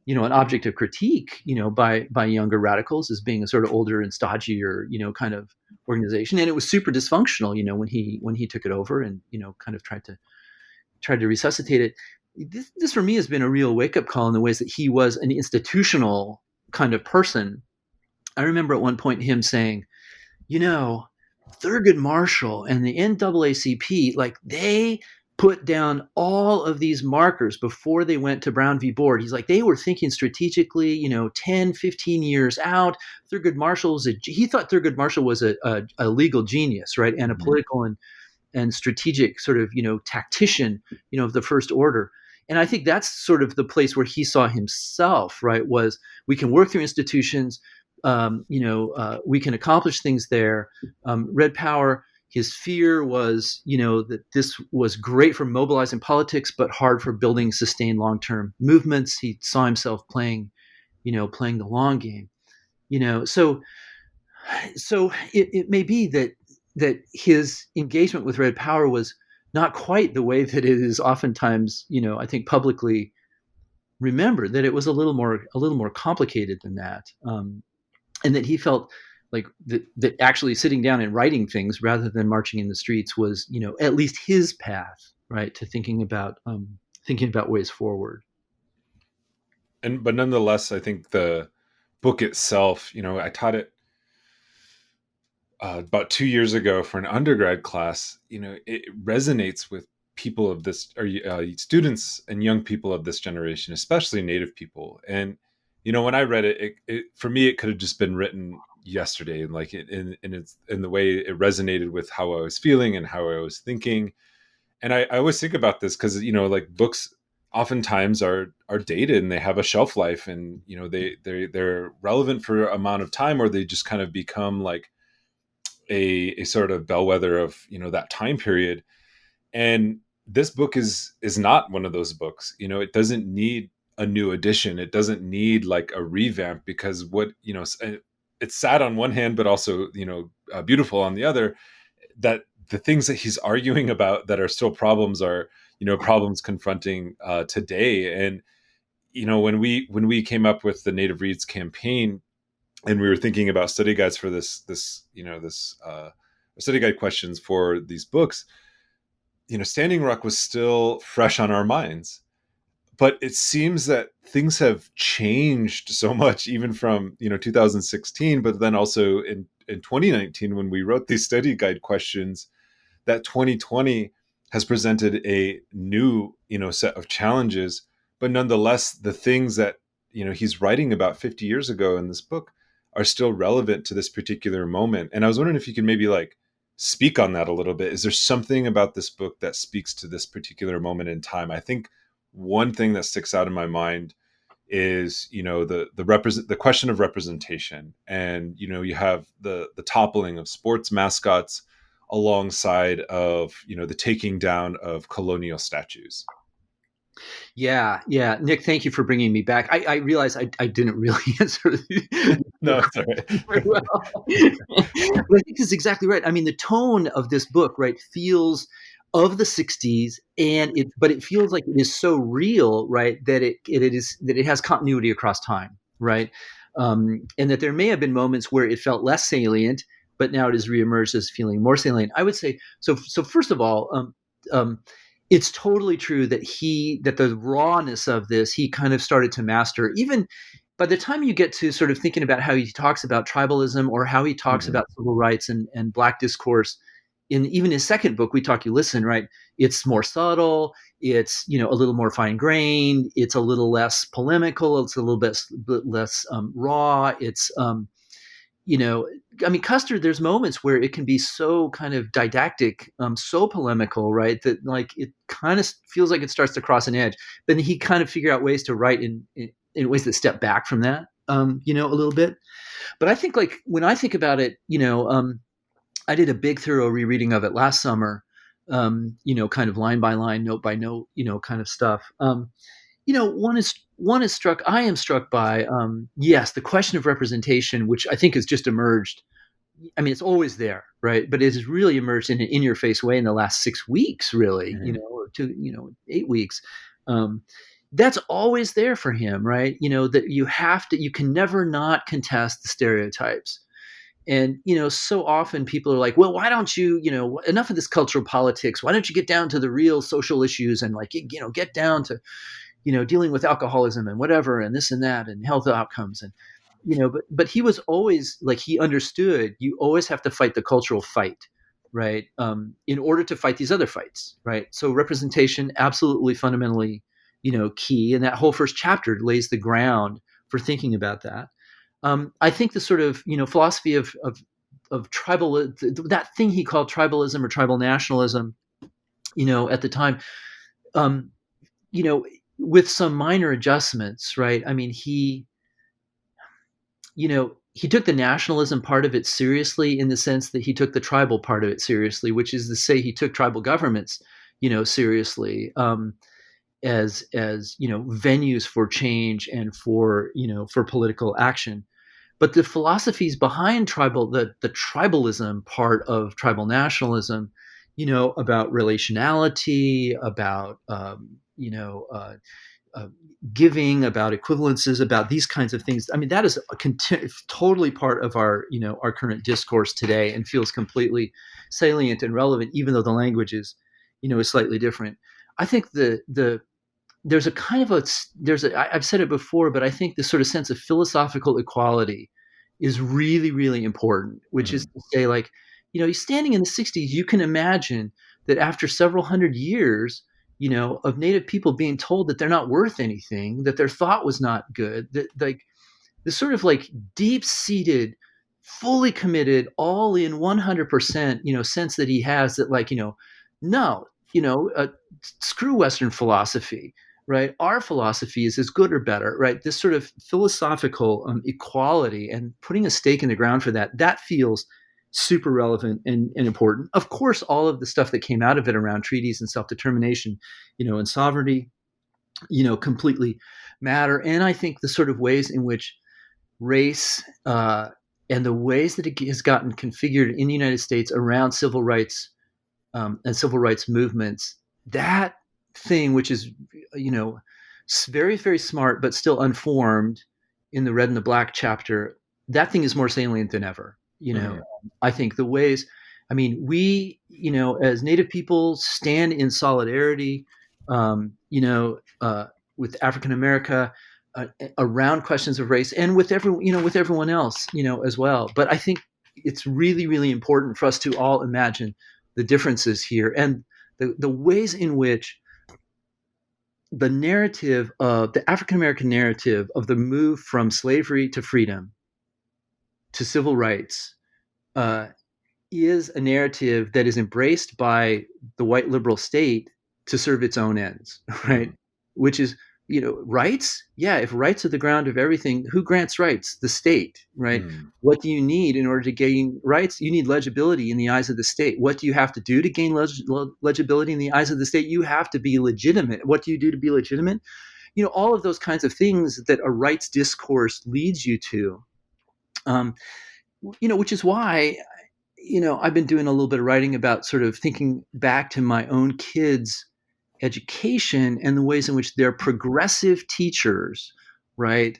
an object of critique, by younger radicals as being a sort of older and stodgier, kind of organization, and it was super dysfunctional, when he took it over, and kind of tried to resuscitate it. This for me has been a real wake up call in the ways that he was an institutional kind of person. I remember at one point him saying, you know, Thurgood Marshall and the NAACP, like, they put down all of these markers before they went to Brown v. Board. He's like, they were thinking strategically, 10, 15 years out. He thought Thurgood Marshall was a legal genius, right? And a Mm-hmm. political and strategic sort of, tactician, of the first order. And I think that's sort of the place where he saw himself, right? Was, we can work through institutions, we can accomplish things there. Red Power, his fear was, that this was great for mobilizing politics, but hard for building sustained long-term movements. He saw himself playing the long game. So it may be that his engagement with Red Power was not quite the way that it is oftentimes, I think, publicly remembered. That it was a little more complicated than that, and that he felt like that actually sitting down and writing things rather than marching in the streets was, at least his path, right, to thinking about ways forward. But nonetheless, I think the book itself, I taught it about 2 years ago for an undergrad class. It resonates with people of this, or students and young people of this generation, especially Native people. And when I read it, for me, it could have just been written, yesterday, and like in its in the way it resonated with how I was feeling and how I was thinking. And I always think about this because, you know, like books oftentimes are dated and they have a shelf life, and you know they're relevant for amount of time, or they just kind of become like a sort of bellwether of, you know, that time period. And this book is not one of those books. You know, it doesn't need a new edition. It doesn't need like a revamp, because what, you know, it's sad on one hand, but also, you know, beautiful on the other, that the things that he's arguing about that are still problems are, you know, problems confronting today. And you know, when we came up with the Native Reads campaign, and we were thinking about study guides for this you know this study guide questions for these books, you know, Standing Rock was still fresh on our minds. But it seems that things have changed so much, even from, you know, 2016, but then also in 2019 when we wrote these study guide questions, that 2020 has presented a new, you know, set of challenges. But nonetheless, the things that, you know, he's writing about 50 years ago in this book are still relevant to this particular moment. And I was wondering if you could maybe like speak on that a little bit. Is there something about this book that speaks to this particular moment in time? I think one thing that sticks out in my mind is, you know, the question of representation. And you know, you have the toppling of sports mascots alongside of, you know, the taking down of colonial statues. Yeah, yeah. Nick, thank you for bringing me back. I realize I didn't really answer the No, it's all question very right. well. But I think this is exactly right. I mean, the tone of this book, right, feels of the 60s, and it feels like it is so real, right, that it has continuity across time, right? And that there may have been moments where it felt less salient, but now it has reemerged as feeling more salient. I would say so. So first of all, um, it's totally true that the rawness of this he kind of started to master. Even by the time you get to sort of thinking about how he talks about tribalism, or how he talks Mhm. about civil rights and black discourse in even his second book, We Talk You Listen, right, it's more subtle, it's, you know, a little more fine grained, it's a little less polemical, it's a little bit less raw, it's you know, I mean, Custer, there's moments where it can be so kind of didactic, so polemical, right? That like it kind of feels like it starts to cross an edge. But then he kind of figure out ways to write in ways that step back from that, you know, a little bit. But I think like when I think about it, you know, I did a big thorough rereading of it last summer, you know, kind of line by line, note by note, you know, kind of stuff. You know, one is struck. I am struck by yes, the question of representation, which I think has just emerged. I mean, it's always there, right? But it has really emerged in an in-your-face way in the last 6 weeks, really, you know, Mhm. or 8 weeks. Um, that's always there for him, right? You know, that you can never not contest the stereotypes. And, you know, so often people are like, well, why don't you, you know, enough of this cultural politics? Why don't you get down to the real social issues and like, you know, get down to, you know, dealing with alcoholism and whatever and this and that and health outcomes and, you know, but he was always like, he understood you always have to fight the cultural fight, right, in order to fight these other fights, right? So representation, absolutely fundamentally, you know, key, and that whole first chapter lays the ground for thinking about that. I think the sort of, you know, philosophy of tribal, that thing he called tribalism or tribal nationalism, you know, at the time, um, you know, with some minor adjustments, right? I mean, you know, he took the nationalism part of it seriously in the sense that he took the tribal part of it seriously, which is to say he took tribal governments, you know, seriously, as you know, venues for change and for, you know, for political action. But the philosophies behind the tribalism part of tribal nationalism, you know, about relationality, about you know, uh, giving, about equivalences, about these kinds of things. I mean, that is totally part of our, you know, our current discourse today, and feels completely salient and relevant, even though the language is, you know, is slightly different. I think there's a kind of a I've said it before, but I think this sort of sense of philosophical equality is really, really important, which is Mhm. to say, like, you know, standing in the 60s, you can imagine that after several hundred years, you know, of native people being told that they're not worth anything, that their thought was not good, that like this sort of like deep seated fully committed, all in 100%, sense that he has that, like, no, screw Western philosophy, right? Our philosophy is as good or better, right? This sort of philosophical equality and putting a stake in the ground for that, that feels super relevant and important. Of course, all of the stuff that came out of it around treaties and self-determination, and sovereignty, completely matter. And I think the sort of ways in which race and the ways that it has gotten configured in the United States around civil rights and civil rights movements, that thing, which is, very, very smart, but still unformed in the Red and the Black chapter, that thing is more salient than ever. Mhm. I think the ways, I mean, we, as Native people stand in solidarity, with African America, around questions of race, and with with everyone else, as well. But I think it's really, really important for us to all imagine the differences here and the ways in which the narrative of the African American narrative of the move from slavery to freedom to civil rights uh, is a narrative that is embraced by the white liberal state to serve its own ends, right? Mhm. Which is, rights. Yeah, if rights are the ground of everything, who grants rights? The state, right? Mhm. What do you need in order to gain rights? You need legibility in the eyes of the state. What do you have to do to gain legibility in the eyes of the state? You have to be legitimate. What do you do to be legitimate? All of those kinds of things that a rights discourse leads you to. Um, which is why I've been doing a little bit of writing about sort of thinking back to my own kids' education and the ways in which their progressive teachers, right,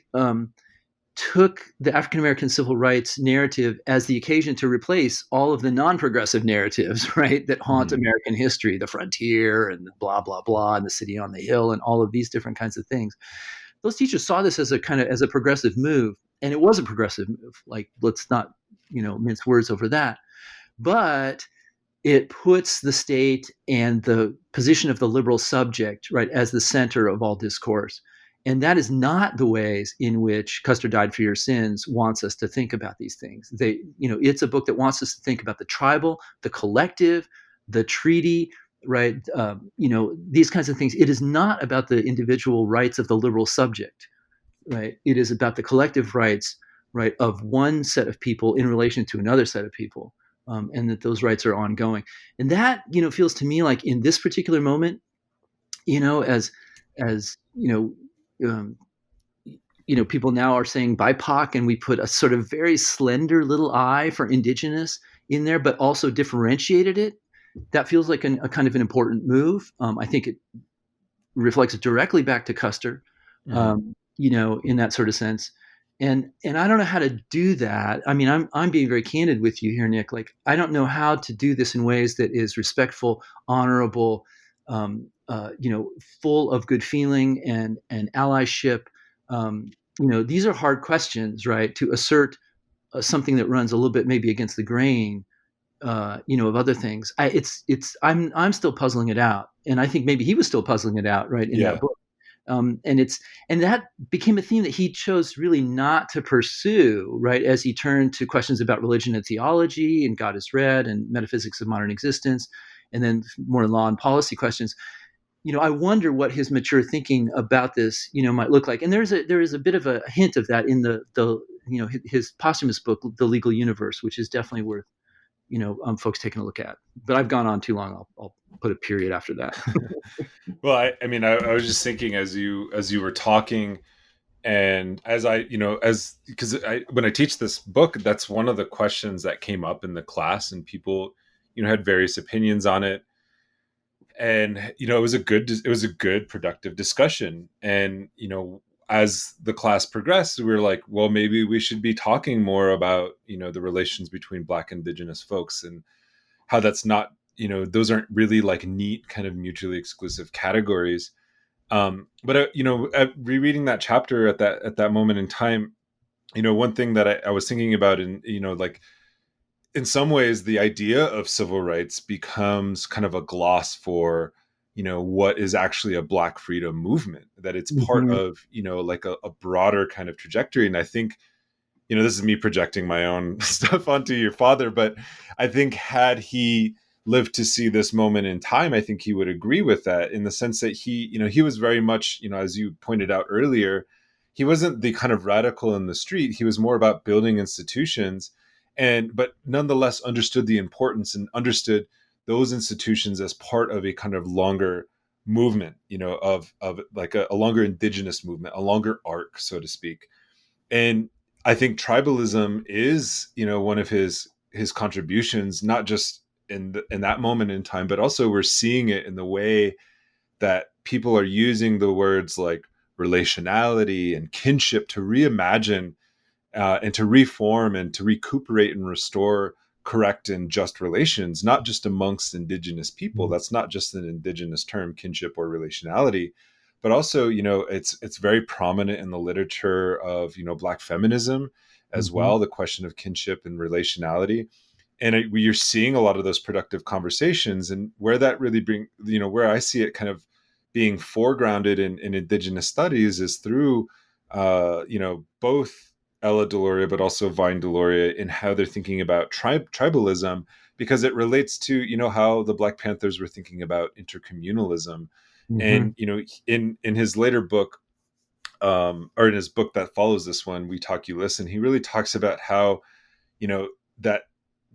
took the African American civil rights narrative as the occasion to replace all of the non-progressive narratives, right, that haunt Mhm. American history, the frontier and blah blah blah, and the city on the hill, and all of these different kinds of things. Those teachers saw this as a kind of as a progressive move, and it was a progressive move. Like, let's not mince words over that, but it puts the state and the position of the liberal subject, right, as the center of all discourse. And that is not the ways in which Custer Died for Your Sins wants us to think about these things. It's a book that wants us to think about the tribal, the collective, the treaty, right? These kinds of things. It is not about the individual rights of the liberal subject, right? It is about the collective rights, right, of one set of people in relation to another set of people, and that those rights are ongoing. And that, feels to me like in this particular moment, as people now are saying BIPOC, and we put a sort of very slender little I for indigenous in there, but also differentiated it. That feels like a kind of an important move. I think it reflects directly back to Custer, Mhm. in that sort of sense. And I don't know how to do that. I mean, I'm being very candid with you here, Nick. Like, I don't know how to do this in ways that is respectful, honorable, full of good feeling and allyship. These are hard questions, right? To assert something that runs a little bit maybe against the grain, of other things. I'm still puzzling it out, and I think maybe he was still puzzling it out, right, in that Yeah. book. And that became a theme that he chose really not to pursue, right, as he turned to questions about religion and theology and God is red and metaphysics of modern existence, and then more law and policy questions. I wonder what his mature thinking about this, might look like. And there is a bit of a hint of that in the his posthumous book, The Legal Universe, which is definitely worth folks taking a look at. But I've gone on too long. I'll put a period after that. Well, I mean, I was just thinking as you were talking, and as I, as because I when I teach this book, that's one of the questions that came up in the class, and people, had various opinions on it, and it was a good productive discussion, and as the class progressed, we were like, well, maybe we should be talking more about the relations between Black Indigenous folks and how that's not those aren't really like neat kind of mutually exclusive categories. But at rereading that chapter at that moment in time, one thing that I was thinking about, and like in some ways, the idea of civil rights becomes kind of a gloss for what is actually a Black freedom movement. That it's part Mhm. of like a broader kind of trajectory, and I think this is me projecting my own stuff onto your father, but I think had he lived to see this moment in time, I think he would agree with that, in the sense that he was very much, as you pointed out earlier, he wasn't the kind of radical in the street. He was more about building institutions, but nonetheless understood the importance and understood those institutions as part of a kind of longer movement, of like a longer indigenous movement, a longer arc, so to speak. And I think tribalism is, one of his contributions, not just in that moment in time, but also we're seeing it in the way that people are using the words like relationality and kinship to reimagine, and to reform and to recuperate and restore correct and just relations, not just amongst indigenous people. That's not just an indigenous term, kinship or relationality, but also, it's very prominent in the literature of, Black feminism as Mm-hmm. well, the question of kinship and relationality. And you're seeing a lot of those productive conversations, and where that really where I see it kind of being foregrounded in indigenous studies is through, both Ella Deloria, but also Vine Deloria, in how they're thinking about tribalism, because it relates to, how the Black Panthers were thinking about intercommunalism. Mm-hmm. And, in his later book, or in his book that follows this one, We Talk, You Listen, he really talks about how, that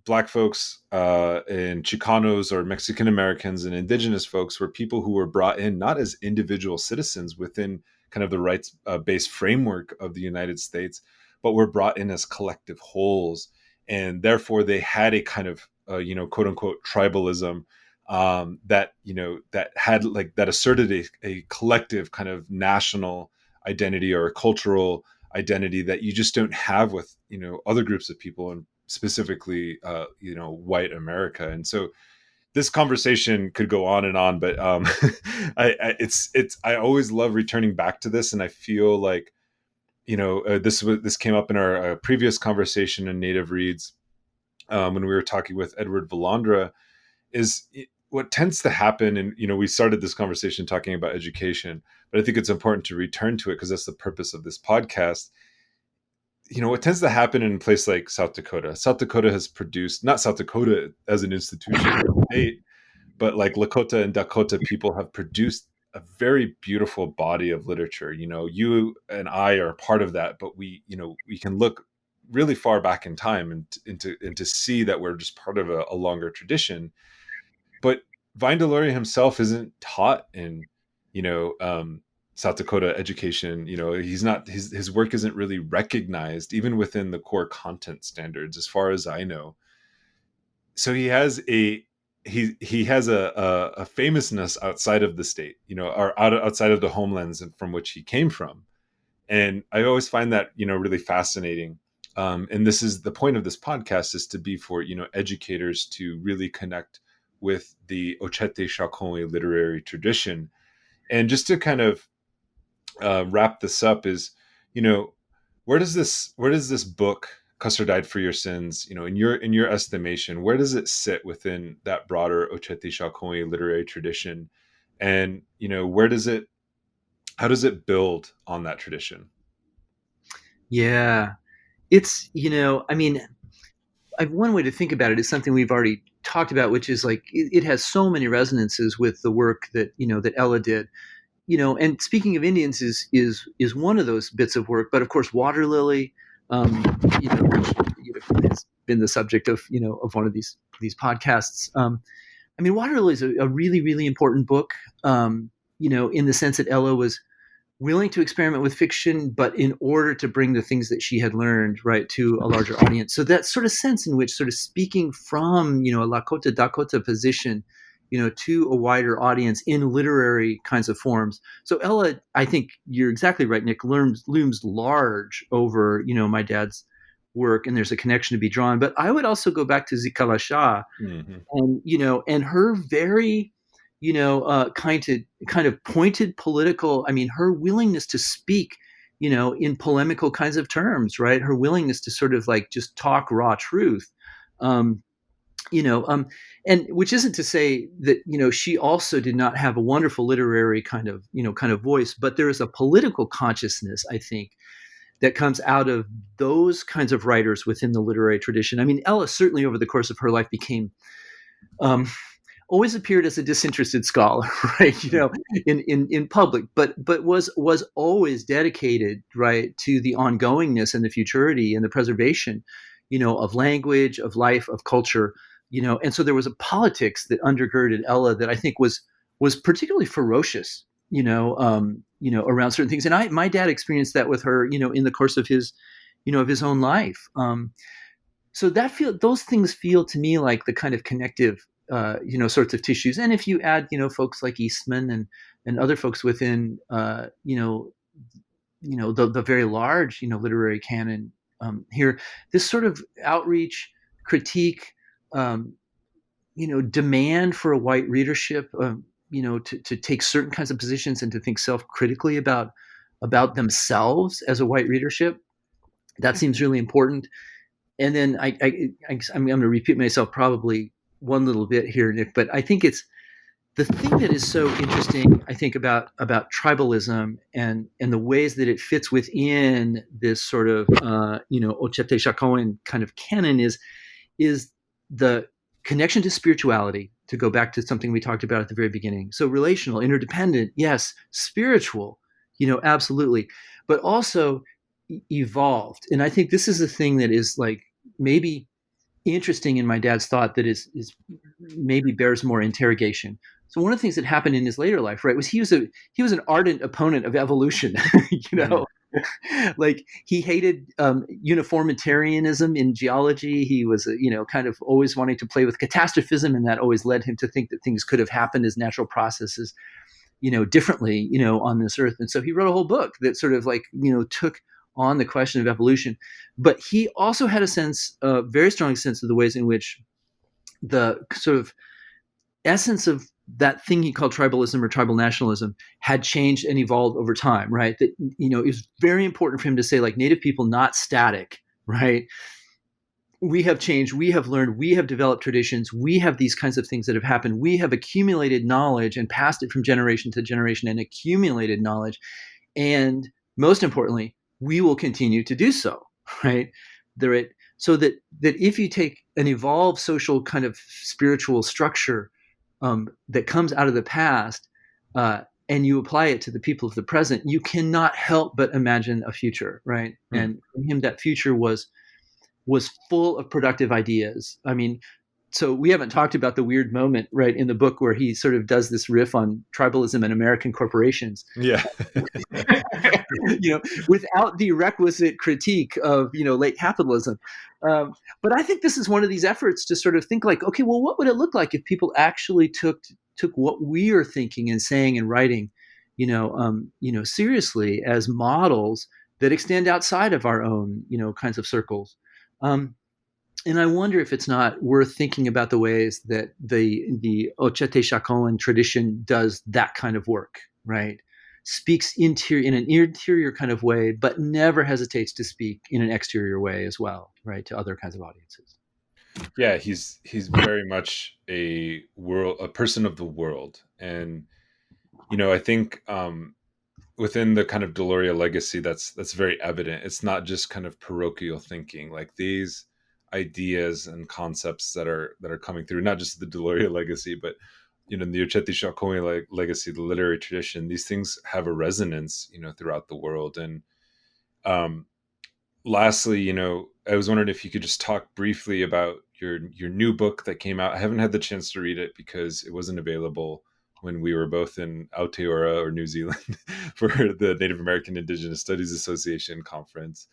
Black folks, and Chicanos or Mexican Americans and indigenous folks were people who were brought in not as individual citizens within kind of the rights based framework of the United States, but were brought in as collective wholes. And therefore they had a kind of, quote unquote tribalism, that had like that asserted a collective kind of national identity or a cultural identity that you just don't have with, other groups of people, and specifically, white America. And so this conversation could go on and on, but I always love returning back to this, and I feel like, this came up in our previous conversation in Native Reads, when we were talking with Edward Valandra, is what tends to happen. And we started this conversation talking about education, but I think it's important to return to it because that's the purpose of this podcast. What tends to happen in a place like South Dakota has produced, not South Dakota as an institution or state, but like Lakota and Dakota people have produced a very beautiful body of literature. You and I are part of that, but we can look really far back in time and to see that we're just part of a longer tradition. But Vine Deloria himself isn't taught in, you know, um, South Dakota education. He's not, his work isn't really recognized even within the core content standards, as far as I know. So he has a famousness outside of the state, or outside of the homelands from which he came from. And I always find that, really fascinating. And this is the point of this podcast, is to be for, educators to really connect with the Ochete Shakonwe literary tradition. And just to kind of wrap this up is, you know, where does this book, Custer Died for Your Sins, in your estimation, where does it sit within that broader Ochete Shakonwe literary tradition? And, how does it build on that tradition? Yeah, it's I mean, one way to think about it is something we've already talked about, which is like it has so many resonances with the work that that Ella did. And speaking of Indians is one of those bits of work, but of course Water Lily, which has been the subject of of one of these podcasts. I mean, Water Lily is a really really important book. In the sense that Ella was willing to experiment with fiction, but in order to bring the things that she had learned right to a larger audience. So that sort of sense in which sort of speaking from a Lakota Dakota position, to a wider audience in literary kinds of forms. So Ella, I think you're exactly right, Nick, looms large over my dad's work, and there's a connection to be drawn. But I would also go back to Zikala Shah, Hmm. and her very kind of pointed political, I mean, her willingness to speak in polemical kinds of terms, right? Her willingness to sort of like just talk raw truth. um you know um and which isn't to say that she also did not have a wonderful literary kind of voice, but there is a political consciousness, I think, that comes out of those kinds of writers within the literary tradition. I mean, Ella certainly over the course of her life became um, always appeared as a disinterested scholar, right? In public, but was always dedicated, right, to the ongoingness and the futurity and the preservation, of language, of life, of culture, and so there was a politics that undergirded Ella that I think was particularly ferocious, around certain things. And my dad experienced that with her, in the course of his own life. So those things feel to me like the kind of connective, sorts of tissues. And if you add, folks like Eastman and other folks within, the very large, literary canon here, this sort of outreach, critique, um, demand for a white readership, to take certain kinds of positions and to think self-critically about themselves as a white readership. That seems really important. And then I'm going to repeat myself probably one little bit here, Nick, but I think it's the thing that is so interesting. I think about tribalism and the ways that it fits within this sort of Ochete Shakoan kind of canon is the connection to spirituality. To go back to something we talked about at the very beginning, so relational, interdependent, yes, spiritual, absolutely, but also evolved. And I think this is the thing that is like maybe interesting in my dad's thought that is maybe bears more interrogation. So one of the things that happened in his later life, right, was he was an ardent opponent of evolution, you know. Like he hated uniformitarianism in geology. He was, kind of always wanting to play with catastrophism, and that always led him to think that things could have happened as natural processes, differently, on this earth. And so he wrote a whole book that sort of like, took on the question of evolution. But he also had a very strong sense of the ways in which the sort of essence of that thing he called tribalism or tribal nationalism had changed and evolved over time, right? That, it was very important for him to say, like, Native people, not static, right? We have changed, we have learned, we have developed traditions, we have these kinds of things that have happened. We have accumulated knowledge and passed it from generation to generation and accumulated knowledge. And most importantly, we will continue to do so, right? So that if you take an evolved social kind of spiritual structure that comes out of the past and you apply it to the people of the present, you cannot help but imagine a future, right? And for him, that future was full of productive ideas. I mean, so we haven't talked about the weird moment, right, in the book where he sort of does this riff on tribalism and American corporations. Yeah. Without the requisite critique of, late capitalism. But I think this is one of these efforts to sort of think like, okay, well, what would it look like if people actually took what we are thinking and saying and writing, seriously as models that extend outside of our own, kinds of circles. And I wonder if it's not worth thinking about the ways that the Ochete Shakoan tradition does that kind of work, right? Speaks in an interior kind of way, but never hesitates to speak in an exterior way as well, right, to other kinds of audiences. Yeah, he's very much a person of the world. And I think within the kind of Deloria legacy, that's very evident. It's not just kind of parochial thinking. Like these ideas and concepts that are coming through, not just the Deloria legacy, but the Ochete Shakoan legacy, the literary tradition. These things have a resonance, throughout the world. And lastly, I was wondering if you could just talk briefly about your new book that came out. I haven't had the chance to read it because it wasn't available when we were both in Aotearoa or New Zealand for the Native American Indigenous Studies Association conference.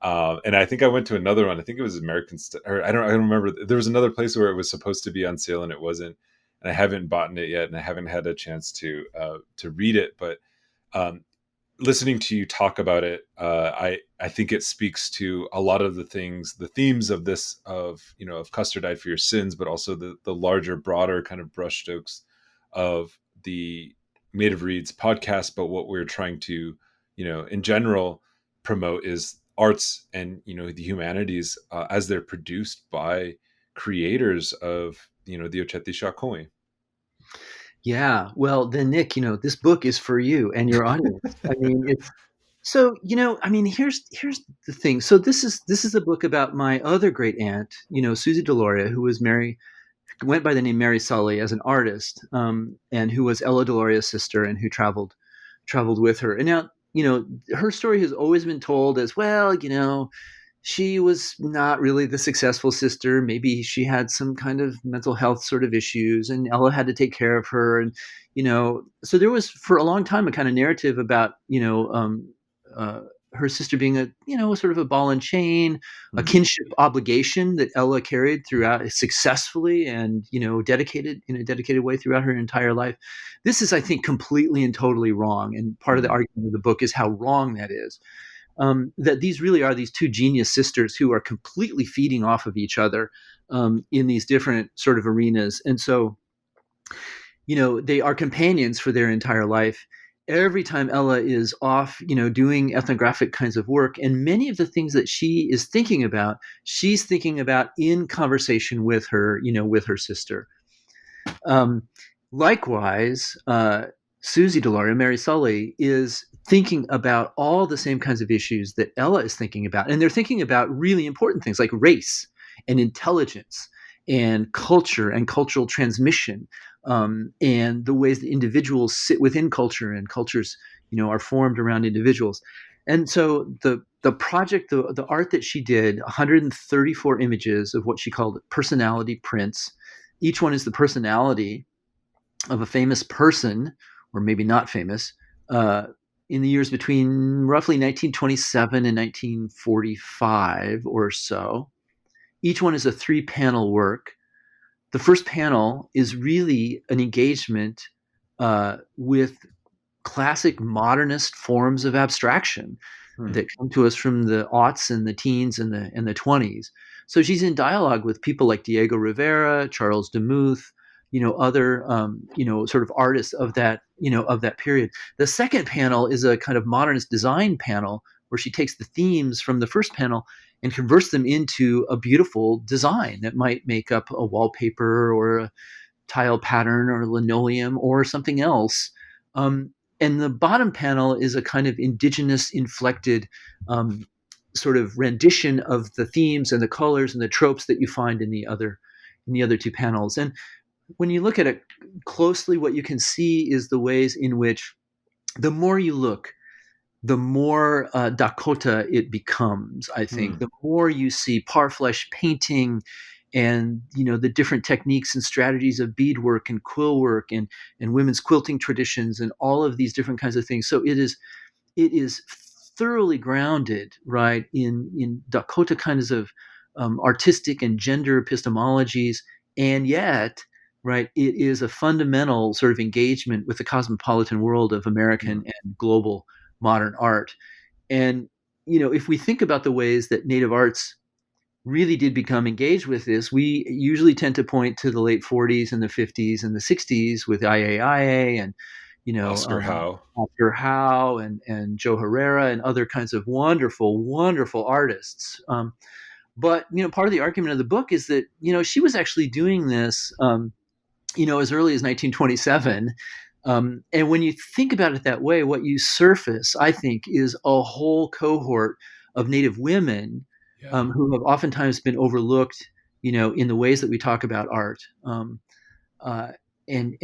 And I think I went to another one. I think it was or I don't remember. There was another place where it was supposed to be on sale and it wasn't. And I haven't bought it yet, and I haven't had a chance to read it. But listening to you talk about it, I think it speaks to a lot of the themes of this of Custer Died for Your Sins, but also the larger, broader kind of brushstrokes of the Native Reads podcast. But what we're trying to, in general, promote is arts and the humanities as they're produced by creators of the Ochete Shakoan. Yeah, well then, Nick, this book is for you and your audience. I mean, it's So, I mean, here's the thing. So this is a book about my other great aunt, Susie Deloria, who was Mary, went by the name Mary Sully as an artist, and who was Ella Deloria's sister, and who traveled with her. And now, her story has always been told as, well, she was not really the successful sister. Maybe she had some kind of mental health sort of issues, and Ella had to take care of her. And so there was for a long time a kind of narrative about uh, her sister being a sort of a ball and chain, a Hmm. kinship obligation that Ella carried throughout successfully and dedicated in a dedicated way throughout her entire life. This is, I think, completely and totally wrong. And part of the Hmm. argument of the book is how wrong that is, that these really are these two genius sisters who are completely feeding off of each other in these different sort of arenas. And so, they are companions for their entire life. Every time Ella is off, doing ethnographic kinds of work, and many of the things that she is thinking about, she's thinking about in conversation with her sister. Um, Likewise, Susie Deloria, Mary Sully, is thinking about all the same kinds of issues that Ella is thinking about. And they're thinking about really important things like race and intelligence and culture and cultural transmission, and the ways that individuals sit within culture, and cultures, are formed around individuals. And so the project, the art that she did, 134 images of what she called personality prints. Each one is the personality of a famous person, or maybe not famous, uh, in the years between roughly 1927 and 1945 or so. Each one is a three-panel work. The first panel is really an engagement with classic modernist forms of abstraction Hmm. that come to us from the aughts and the teens and the 20s. So she's in dialogue with people like Diego Rivera, Charles Demuth, other sort of artists of that period. The second panel is a kind of modernist design panel where she takes the themes from the first panel and converts them into a beautiful design that might make up a wallpaper or a tile pattern or linoleum or something else. Um, and the bottom panel is a kind of indigenous inflected sort of rendition of the themes and the colors and the tropes that you find in the other two panels. And when you look at it closely, what you can see is the ways in which the more you look, the more Dakota it becomes. I think Hmm. the more you see parfleche painting, and the different techniques and strategies of beadwork and quill work, and women's quilting traditions, and all of these different kinds of things. So it is thoroughly grounded, right, in Dakota kinds of artistic and gender epistemologies, and yet, right, it is a fundamental sort of engagement with the cosmopolitan world of Hmm. American and global modern art. And if we think about the ways that Native arts really did become engaged with this, we usually tend to point to the late 40s and the 50s and the 60s with IAIA and you know Oscar um, Howe. Oscar Howe and Joe Herrera and other kinds of wonderful, wonderful artists. But part of the argument of the book is that she was actually doing this as early as 1927. And when you think about it that way, what you surface, I think, is a whole cohort of Native women Yeah. who have oftentimes been overlooked, in the ways that we talk about art. Uh, and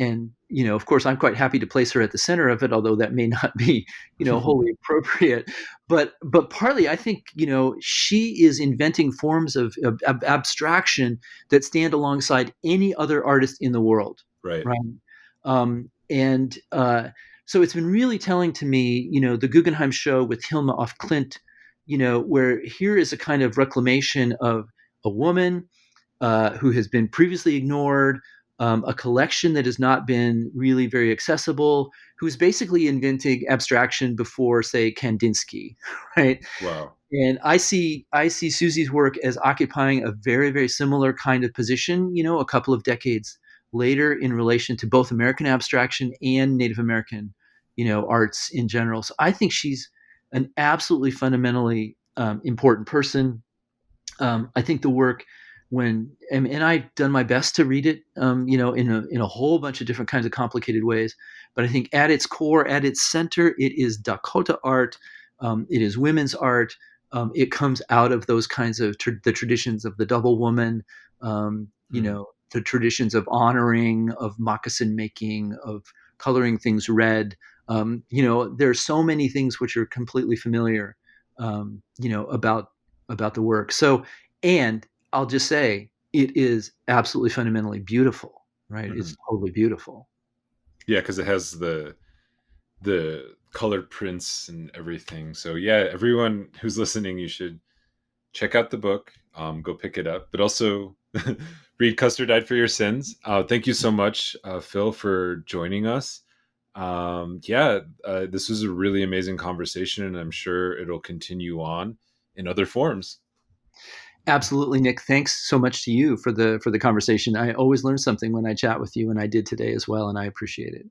of course, I'm quite happy to place her at the center of it, although that may not be wholly appropriate. But partly, I think she is inventing forms of abstraction that stand alongside any other artist in the world, Right. right? And so it's been really telling to me, the Guggenheim show with Hilma af Klint, where here is a kind of reclamation of a woman who has been previously ignored, a collection that has not been really very accessible, who's basically inventing abstraction before, say, Kandinsky, right? Wow. And I see Susie's work as occupying a very, very similar kind of position, a couple of decades later in relation to both American abstraction and Native American, arts in general. So I think she's an absolutely fundamentally important person. I think the work, and I've done my best to read it, in a whole bunch of different kinds of complicated ways. But I think at its core, at its center, it is Dakota art, It is women's art. It comes out of those kinds of the traditions of the double woman, Mm. the traditions of honoring, of moccasin making, of coloring things red. There's so many things which are completely familiar, about the work. So, and I'll just say, it is absolutely fundamentally beautiful, right? Mhm. It's totally beautiful. Yeah, because it has the colored prints and everything. So yeah, everyone who's listening, you should check out the book. Go pick it up, but also read Custer Died for Your Sins. Thank you so much, Phil, for joining us. Yeah, this was a really amazing conversation, and I'm sure it'll continue on in other forms. Absolutely, Nick. Thanks so much to you for the conversation. I always learn something when I chat with you, and I did today as well, and I appreciate it.